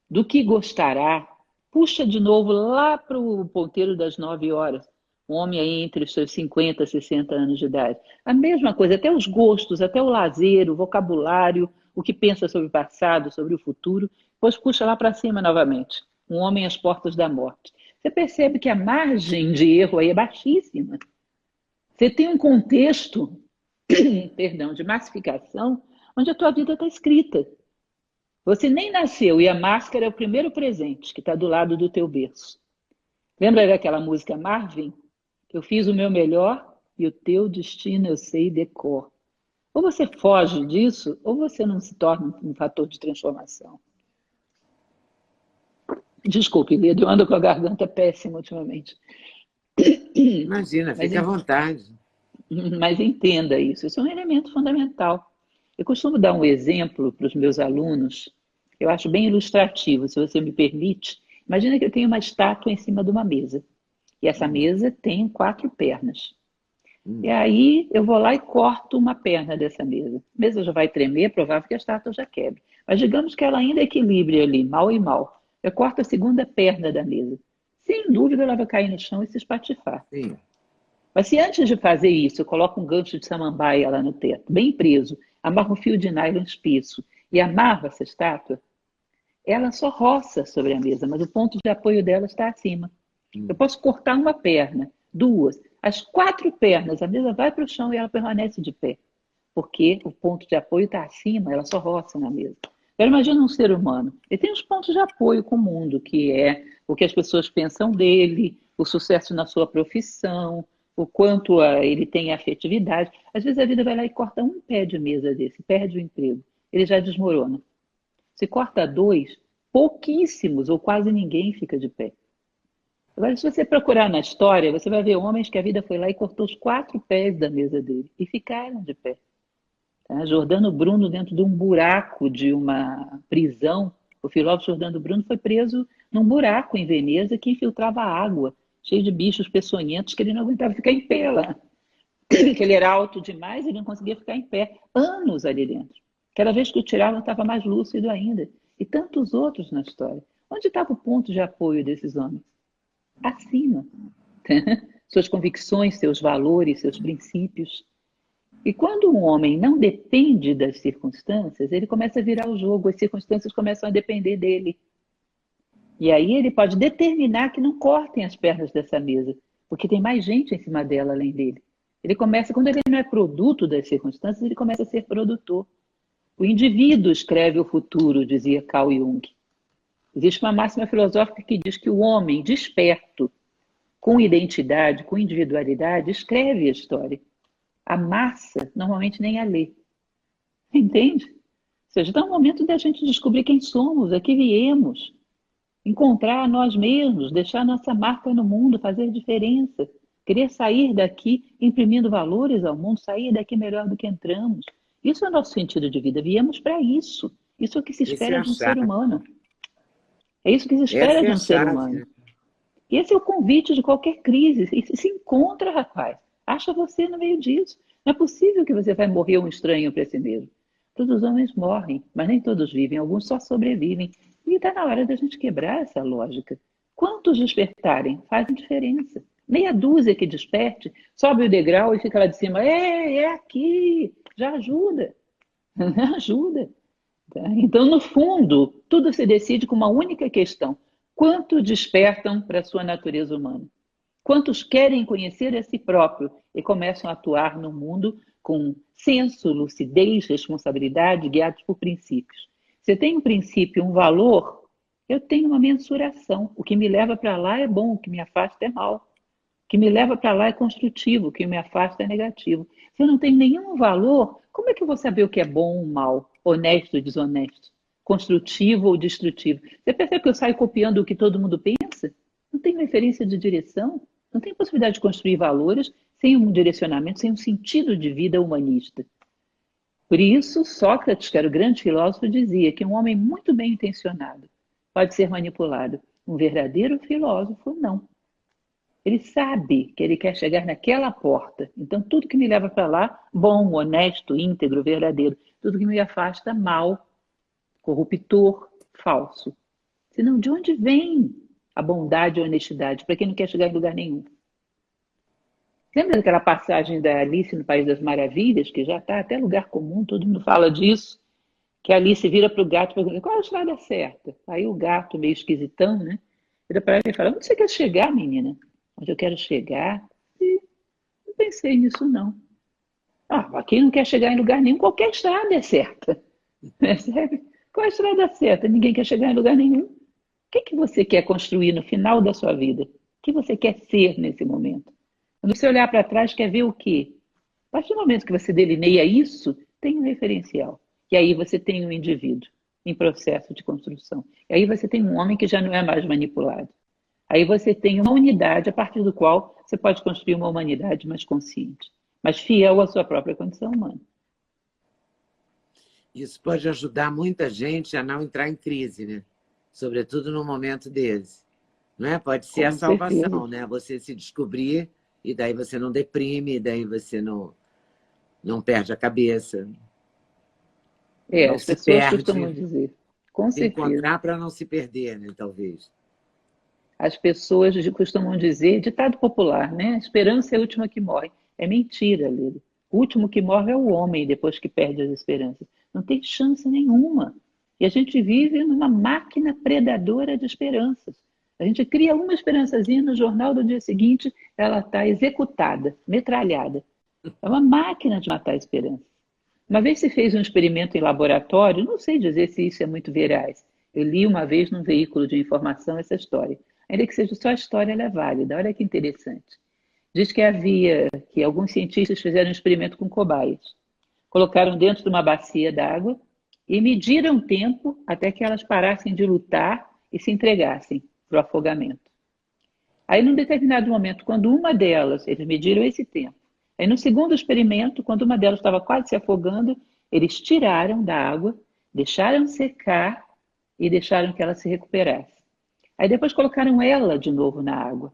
Do que gostará? Puxa de novo lá para o ponteiro das 9 horas. Um homem aí entre os seus 50, 60 anos de idade. A mesma coisa, até os gostos, até o lazer, o vocabulário, o que pensa sobre o passado, sobre o futuro, depois puxa lá para cima novamente. Um homem às portas da morte. Você percebe que a margem de erro aí é baixíssima. Você tem um contexto, perdão, de massificação, onde a tua vida está escrita. Você nem nasceu e a máscara é o primeiro presente que está do lado do teu berço. Lembra daquela música Marvin? Eu fiz o meu melhor e o teu destino eu sei de cor. Ou você foge disso, ou você não se torna um fator de transformação. Desculpe, Lida, eu ando com a garganta péssima ultimamente. Imagina, Mas, fique à vontade. mas entenda isso, isso é um elemento fundamental. Eu costumo dar um exemplo para os meus alunos, eu acho bem ilustrativo, se você me permite. Imagina que eu tenho uma estátua em cima de uma mesa, e essa mesa tem 4 pernas. E aí eu vou lá e corto uma perna dessa mesa. A mesa já vai tremer, é provável que a estátua já quebre. Mas digamos que ela ainda equilibre ali, mal e mal. Eu corto a segunda perna da mesa. Sem dúvida ela vai cair no chão e se espatifar. Sim. Mas se antes de fazer isso eu coloco um gancho de samambaia lá no teto, bem preso, amarro um fio de nylon espesso e amarro essa estátua, ela só roça sobre a mesa, mas o ponto de apoio dela está acima. Eu posso cortar uma perna, duas, as 4 pernas, a mesa vai para o chão e ela permanece de pé, porque o ponto de apoio está acima, ela só roça na mesa. Agora imagina um ser humano, ele tem os pontos de apoio com o mundo, que é o que as pessoas pensam dele, o sucesso na sua profissão, o quanto ele tem afetividade. Às vezes a vida vai lá e corta um pé de mesa desse, perde o emprego, ele já desmorona. Se corta 2, pouquíssimos ou quase ninguém fica de pé. Agora, se você procurar na história, você vai ver homens que a vida foi lá e cortou os 4 pés da mesa dele e ficaram de pé. Tá? Jordano Bruno, dentro de um buraco de uma prisão, o filósofo Jordano Bruno foi preso num buraco em Veneza que infiltrava água, cheio de bichos peçonhentos que ele não aguentava ficar em pé lá. Que ele era alto demais, ele não conseguia ficar em pé. Anos ali dentro. Cada vez que o tiravam, estava mais lúcido ainda. E tantos outros na história. Onde estava o ponto de apoio desses homens? Acima. Suas convicções, seus valores, seus princípios. E quando um homem não depende das circunstâncias, ele começa a virar o jogo, as circunstâncias começam a depender dele. E aí ele pode determinar que não cortem as pernas dessa mesa, porque tem mais gente em cima dela além dele. Ele começa, quando ele não é produto das circunstâncias, ele começa a ser produtor. O indivíduo escreve o futuro, dizia Carl Jung. Existe uma máxima filosófica que diz que o homem desperto, com identidade, com individualidade, escreve a história. A massa normalmente nem a lê. Entende? Ou seja, está o momento da gente descobrir quem somos, a que viemos, encontrar nós mesmos, deixar nossa marca no mundo, fazer diferença, querer sair daqui imprimindo valores ao mundo, sair daqui melhor do que entramos. Isso é o nosso sentido de vida. Viemos para isso. Isso é o que se Essa é espera a de um ser chave. humano. É isso que se espera Essa é de a um ser chave, humano. né? E esse é o convite de qualquer crise. E se encontra, rapaz. Acha você no meio disso. Não é possível que você vai morrer um estranho para si mesmo. Todos os homens morrem, mas nem todos vivem, alguns só sobrevivem. E está na hora da gente quebrar essa lógica. Quantos despertarem fazem diferença. Meia dúzia que desperte, sobe o degrau e fica lá de cima. É aqui, já ajuda. Ajuda. Tá? Então, no fundo, tudo se decide com uma única questão. Quantos despertam para a sua natureza humana? Quantos querem conhecer a si próprio e começam a atuar no mundo com senso, lucidez, responsabilidade, guiados por princípios? Você tem um princípio, um valor, eu tenho uma mensuração. O que me leva para lá é bom, o que me afasta é mal. O que me leva para lá é construtivo, o que me afasta é negativo. Se eu não tenho nenhum valor, como é que eu vou saber o que é bom ou mal, honesto ou desonesto, construtivo ou destrutivo? Você percebe que eu saio copiando o que todo mundo pensa? Não tem referência de direção? Não tem possibilidade de construir valores sem um direcionamento, sem um sentido de vida humanista. Por isso, Sócrates, que era o grande filósofo, dizia que um homem muito bem intencionado pode ser manipulado. Um verdadeiro filósofo, não. Ele sabe que ele quer chegar naquela porta. Então, tudo que me leva para lá, bom, honesto, íntegro, verdadeiro. Tudo que me afasta, mal, corruptor, falso. Senão, de onde vem a bondade e a honestidade para quem não quer chegar em lugar nenhum? Lembra daquela passagem da Alice no País das Maravilhas, que já está até lugar comum, todo mundo fala disso, que a Alice vira para o gato e pergunta, qual é a estrada certa? Aí o gato, meio esquisitão, né? Vira para ela e fala, onde você quer chegar, menina? Onde eu quero chegar? E não pensei nisso, não. Ah, quem não quer chegar em lugar nenhum, qualquer estrada é certa. Percebe? Qual é a estrada certa? Ninguém quer chegar em lugar nenhum. O que você quer construir no final da sua vida? O que você quer ser nesse momento? Quando você olhar para trás, quer ver o quê? A partir do momento que você delineia isso, tem um referencial. E aí você tem um indivíduo em processo de construção. E aí você tem um homem que já não é mais manipulado. Aí você tem uma unidade a partir do qual você pode construir uma humanidade mais consciente, mais fiel à sua própria condição humana. Isso pode ajudar muita gente a não entrar em crise, né? Sobretudo no momento desse. Não é? Pode ser a Com certeza. salvação, né? Você se descobrir e daí você não deprime, e daí você não perde a cabeça, É, não as se pessoas costumam perde. dizer, com Se certeza. encontrar para não se perder, né? Talvez. As pessoas costumam dizer, ditado popular, né? A esperança é a última que morre. É mentira, Lili. O último que morre é o homem depois que perde as esperanças. Não tem chance nenhuma. E a gente vive numa máquina predadora de esperanças. A gente cria uma esperançazinha no jornal do dia seguinte, ela está executada, metralhada. É uma máquina de matar a esperança. Uma vez se fez um experimento em laboratório, não sei dizer se isso é muito veraz. Eu li uma vez num veículo de informação essa história. Ainda que seja só a história, ela é válida. Olha que interessante. Diz que alguns cientistas fizeram um experimento com cobaias. Colocaram dentro de uma bacia d'água e mediram o tempo até que elas parassem de lutar e se entregassem para o afogamento. Aí, num determinado momento, quando uma delas, eles mediram esse tempo. Aí, no segundo experimento, quando uma delas estava quase se afogando, eles tiraram da água, deixaram secar e deixaram que ela se recuperasse. Aí, depois colocaram ela de novo na água.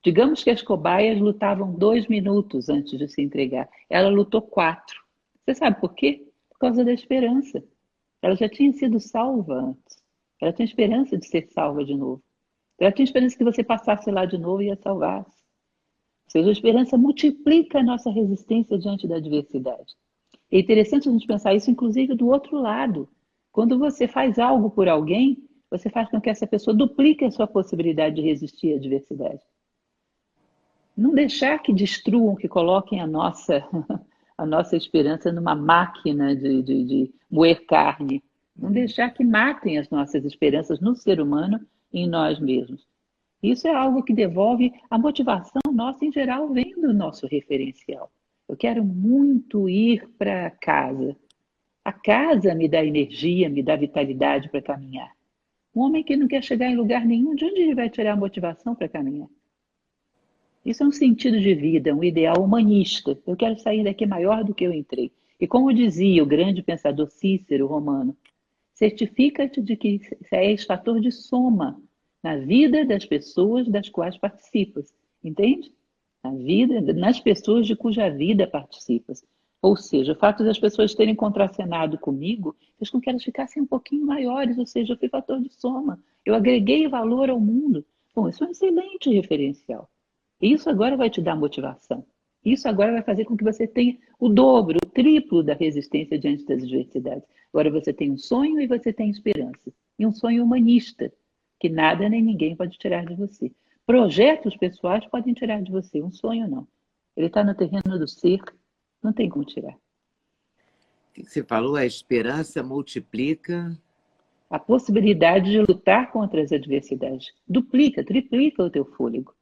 Digamos que as cobaias lutavam 2 minutos antes de se entregar. Ela lutou 4. Você sabe por quê? Por causa da esperança. Ela já tinha sido salva antes. Ela tinha esperança de ser salva de novo. Ela tinha esperança que você passasse lá de novo e a salvasse. Ou seja, a esperança multiplica a nossa resistência diante da adversidade. É interessante a gente pensar isso, inclusive, do outro lado. Quando você faz algo por alguém, você faz com que essa pessoa duplique a sua possibilidade de resistir à adversidade. Não deixar que destruam, que coloquem a nossa esperança numa máquina de moer carne. Não deixar que matem as nossas esperanças no ser humano e em nós mesmos. Isso é algo que devolve a motivação nossa em geral, vem do nosso referencial. Eu quero muito ir para casa. A casa me dá energia, me dá vitalidade para caminhar. Um homem que não quer chegar em lugar nenhum, de onde ele vai tirar a motivação para caminhar? Isso é um sentido de vida, um ideal humanista. Eu quero sair daqui maior do que eu entrei. E como dizia o grande pensador Cícero romano, certifica-te de que és fator de soma na vida das pessoas das quais participas. Entende? na vida, nas pessoas de cuja vida participas. Ou seja, o fato das pessoas terem contracenado comigo fez com que elas ficassem um pouquinho maiores, ou seja, eu fui fator de soma. Eu agreguei valor ao mundo. Bom, isso é um excelente referencial. Isso agora vai te dar motivação. Isso agora vai fazer com que você tenha o dobro, o triplo da resistência diante das adversidades. Agora você tem um sonho e você tem esperança. E um sonho humanista, que nada nem ninguém pode tirar de você. Projetos pessoais podem tirar de você, um sonho não. Ele está no terreno do ser, não tem como tirar. O que você falou? A esperança multiplica. A possibilidade de lutar contra as adversidades. Duplica, triplica o teu fôlego.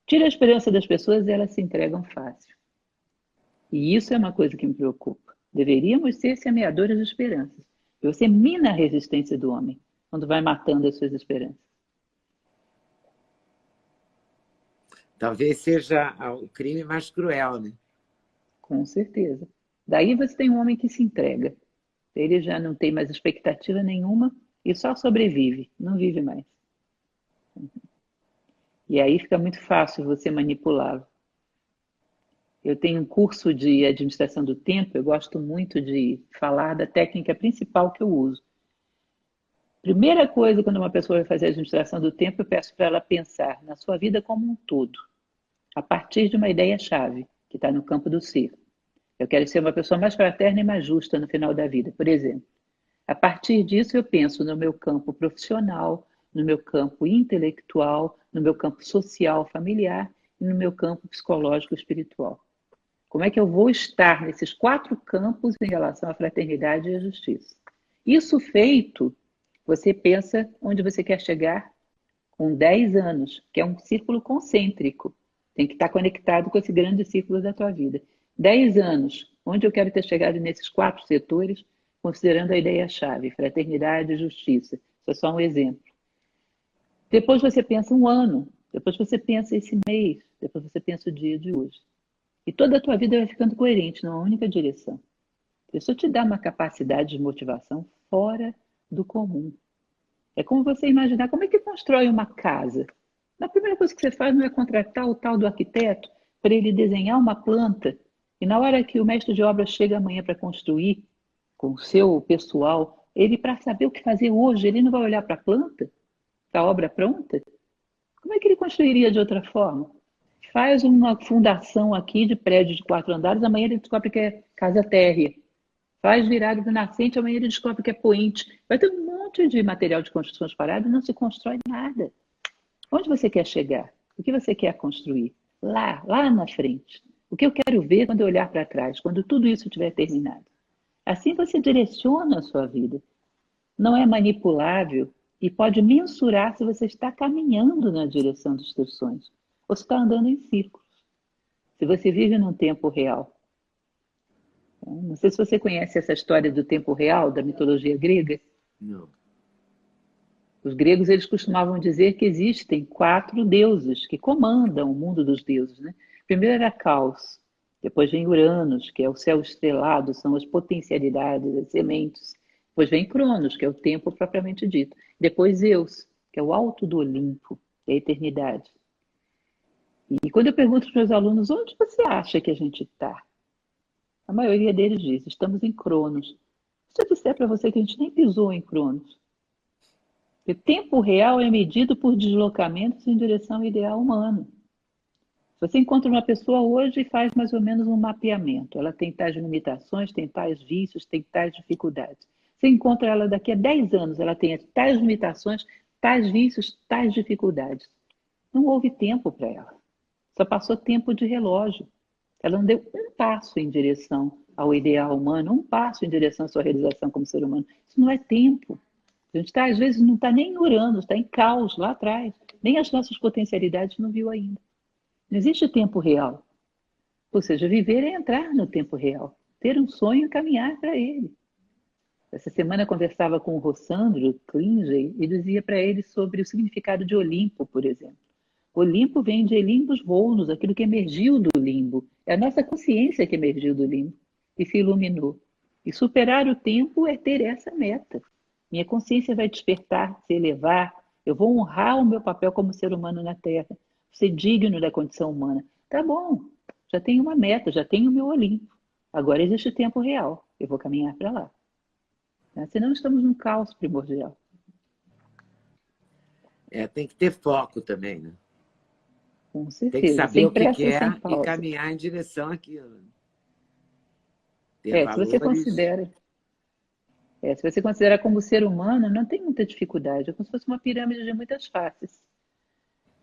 Tira a esperança das pessoas e elas se entregam fácil. E isso é uma coisa que me preocupa. Deveríamos ser semeadores de esperanças. E você mina a resistência do homem quando vai matando as suas esperanças. Talvez seja o crime mais cruel, né? Com certeza. Daí você tem um homem que se entrega. Ele já não tem mais expectativa nenhuma e só sobrevive, não vive mais. E aí fica muito fácil você manipulá-lo. Eu tenho um curso de administração do tempo, eu gosto muito de falar da técnica principal que eu uso. Primeira coisa, quando uma pessoa vai fazer a administração do tempo, eu peço para ela pensar na sua vida como um todo, a partir de uma ideia-chave, que está no campo do ser. Eu quero ser uma pessoa mais fraterna e mais justa no final da vida, por exemplo. A partir disso, eu penso no meu campo profissional, no meu campo intelectual, no meu campo social, familiar e no meu campo psicológico espiritual. Como é que eu vou estar nesses 4 campos em relação à fraternidade e à justiça? Isso feito, você pensa onde você quer chegar com 10 anos, que é um círculo concêntrico. Tem que estar conectado com esse grande círculo da tua vida. 10 anos, onde eu quero ter chegado nesses 4 setores, considerando a ideia-chave, fraternidade e justiça. Isso é só um exemplo. Depois você pensa um ano, depois você pensa esse mês, depois você pensa o dia de hoje. E toda a tua vida vai ficando coerente numa única direção. Isso te dá uma capacidade de motivação fora do comum. É como você imaginar como é que constrói uma casa. A primeira coisa que você faz não é contratar o tal do arquiteto para ele desenhar uma planta. E na hora que o mestre de obra chega amanhã para construir, com o seu pessoal, ele, para saber o que fazer hoje, ele não vai olhar para a planta, para a obra pronta? Como é que ele construiria de outra forma? Faz uma fundação aqui de prédio de 4 andares, amanhã ele descobre que é casa térrea. Faz virada do nascente, amanhã ele descobre que é poente. Vai ter um monte de material de construção parado e não se constrói nada. Onde você quer chegar? O que você quer construir? Lá na frente. O que eu quero ver quando eu olhar para trás, quando tudo isso tiver terminado. Assim você direciona a sua vida. Não é manipulável e pode mensurar se você está caminhando na direção dos teus sonhos ou se está andando em círculos. Se você vive num tempo real. Não sei se você conhece essa história do tempo real, da mitologia grega. Não. Os gregos eles costumavam dizer que existem 4 deuses que comandam o mundo dos deuses, né? Primeiro era Caos, depois vem Uranus, que é o céu estrelado, são as potencialidades, as sementes. Depois vem Cronos, que é o tempo propriamente dito. Depois Zeus, que é o alto do Olimpo, que é a eternidade. E quando eu pergunto para os meus alunos, onde você acha que a gente está? A maioria deles diz, estamos em Cronos. Se eu disser para você que a gente nem pisou em Cronos, o tempo real é medido por deslocamentos em direção ao ideal humano. Você encontra uma pessoa hoje e faz mais ou menos um mapeamento. Ela tem tais limitações, tem tais vícios, tem tais dificuldades. Você encontra ela daqui a 10 anos, ela tem tais limitações, tais vícios, tais dificuldades. Não houve tempo para ela. Só passou tempo de relógio. Ela não deu um passo em direção ao ideal humano, um passo em direção à sua realização como ser humano. Isso não é tempo. A gente às vezes não está nem em Urano, está em Caos lá atrás. Nem as nossas potencialidades não viu ainda. Não existe tempo real. Ou seja, viver é entrar no tempo real. Ter um sonho e caminhar para ele. Essa semana eu conversava com o Rossandro Klinger e dizia para ele sobre o significado de Olimpo, por exemplo. Olimpo vem de Elimbus Volnus, aquilo que emergiu do limbo. É a nossa consciência que emergiu do limbo e se iluminou. E superar o tempo é ter essa meta. Minha consciência vai despertar, se elevar. Eu vou honrar o meu papel como ser humano na Terra. Ser digno da condição humana. Tá bom, já tenho uma meta, já tenho o meu Olimpo. Agora existe o tempo real, eu vou caminhar para lá. Né? Senão estamos num caos primordial. Tem que ter foco também, né? Com Tem que certeza, saber sem o que pressa e sem quer e pausa. caminhar em direção àquilo. Ter Se você valores. considera, se você considerar como ser humano, não tem muita dificuldade. É como se fosse uma pirâmide de muitas faces.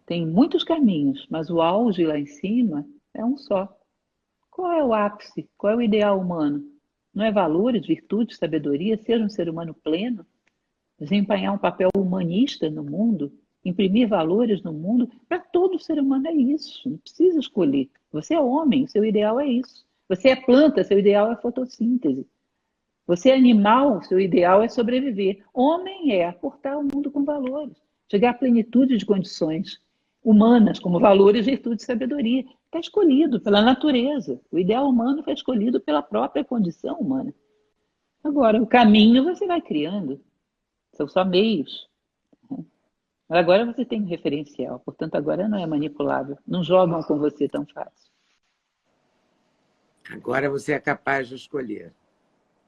Tem muitos caminhos, mas o auge lá em cima é um só. Qual é o ápice? Qual é o ideal humano? Não é valores, virtudes, sabedoria, ser um ser humano pleno? Desempenhar um papel humanista no mundo? Imprimir valores no mundo? Para todo ser humano é isso. Não precisa escolher. Você é homem, seu ideal é isso. Você é planta, seu ideal é fotossíntese. Você é animal, seu ideal é sobreviver. Homem é aportar o mundo com valores, chegar à plenitude de condições humanas, como valores, virtude e sabedoria. Está escolhido pela natureza. O ideal humano foi escolhido pela própria condição humana. Agora, o caminho você vai criando. São só meios. Agora você tem um referencial, portanto, agora não é manipulável. Não jogam com você tão fácil. Agora você é capaz de escolher,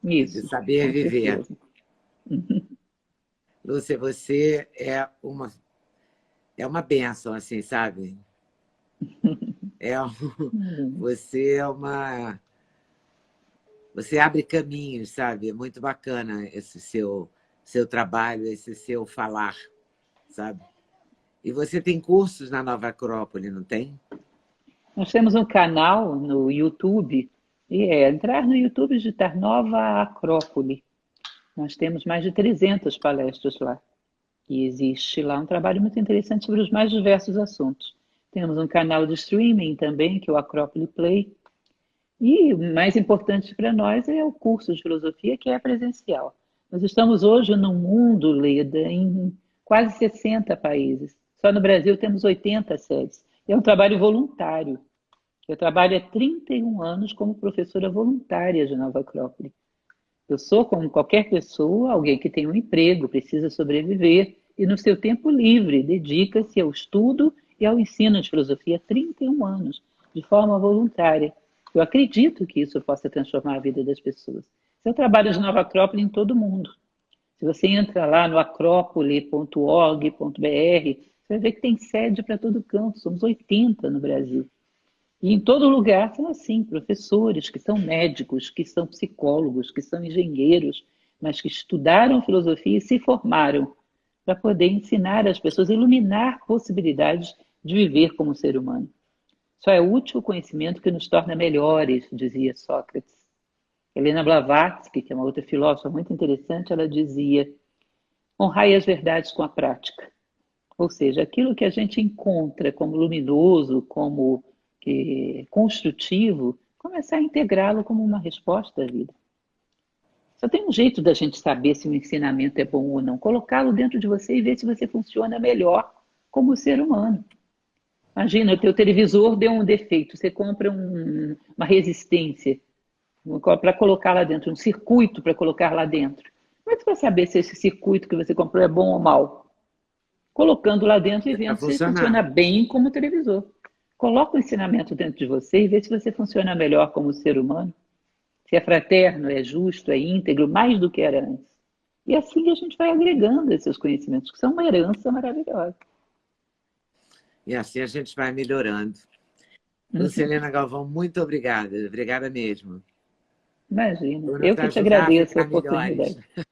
de Isso, saber com viver. certeza. Lúcia, você é uma bênção, assim, sabe? É um, você é uma... Você abre caminhos, sabe? É muito bacana esse seu trabalho, esse seu falar, sabe? E você tem cursos na Nova Acrópole, não tem? Nós temos um canal no YouTube, e entrar no YouTube e digitar Nova Acrópole. Nós temos mais de 300 palestras lá. E existe lá um trabalho muito interessante sobre os mais diversos assuntos. Temos um canal de streaming também, que é o Acrópole Play. E o mais importante para nós é o curso de filosofia, que é presencial. Nós estamos hoje no mundo, Leda, em quase 60 países. Só no Brasil temos 80 sedes. É um trabalho voluntário. Eu trabalho há 31 anos como professora voluntária de Nova Acrópole. Eu sou, como qualquer pessoa, alguém que tem um emprego, precisa sobreviver, e no seu tempo livre dedica-se ao estudo e ao ensino de filosofia há 31 anos, de forma voluntária. Eu acredito que isso possa transformar a vida das pessoas. Eu trabalho de Nova Acrópole em todo o mundo. Se você entra lá no acrópole.org.br, você vai ver que tem sede para todo canto, somos 80 no Brasil. E em todo lugar são assim, professores que são médicos, que são psicólogos, que são engenheiros, mas que estudaram filosofia e se formaram para poder ensinar as pessoas, iluminar possibilidades de viver como ser humano. Só é útil o conhecimento que nos torna melhores, dizia Sócrates. Helena Blavatsky, que é uma outra filósofa muito interessante, ela dizia: honrai as verdades com a prática. Ou seja, aquilo que a gente encontra como luminoso, como construtivo, começar a integrá-lo como uma resposta à vida. Só tem um jeito da gente saber se o ensinamento é bom ou não, colocá-lo dentro de você e ver se você funciona melhor como ser humano. Imagina, o teu televisor deu um defeito, você compra uma resistência para colocar lá dentro, um circuito para colocar lá dentro. Como é que você vai saber se esse circuito que você comprou é bom ou mal? Colocando lá dentro e Para vendo se ele funciona funcionar. bem como televisor. Coloca o ensinamento dentro de você e vê se você funciona melhor como ser humano, se é fraterno, é justo, é íntegro, mais do que era antes. E assim a gente vai agregando esses conhecimentos, que são uma herança maravilhosa. E assim a gente vai melhorando. Lucilena Galvão, muito obrigada. Obrigada mesmo. Imagina, Por eu nos que te ajudar a agradeço a ficar melhores. oportunidade.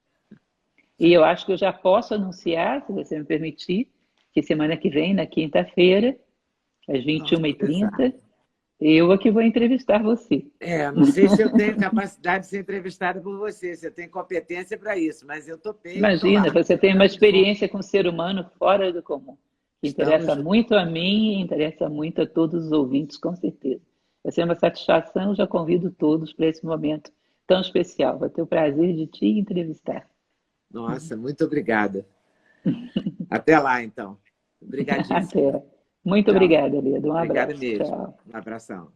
E eu acho que eu já posso anunciar, se você me permitir, que semana que vem, na quinta-feira, às Vamos conversar. 21h30, eu aqui vou entrevistar você. Não sei se eu tenho capacidade de ser entrevistada por você, se eu tenho competência para isso, mas eu topei e estou Imagina, lá. você tem uma Estamos juntos. experiência com o ser humano fora do comum, que Estamos interessa juntos. muito a mim e interessa muito a todos os ouvintes, com certeza. Vai ser uma satisfação, já convido todos para esse momento tão especial. Vou ter o prazer de te entrevistar. Nossa, muito obrigada. Até lá, então. Obrigadíssimo. Até. Muito Tchau. obrigada, Leda. Um Obrigada abraço. mesmo. Tchau. Um abração.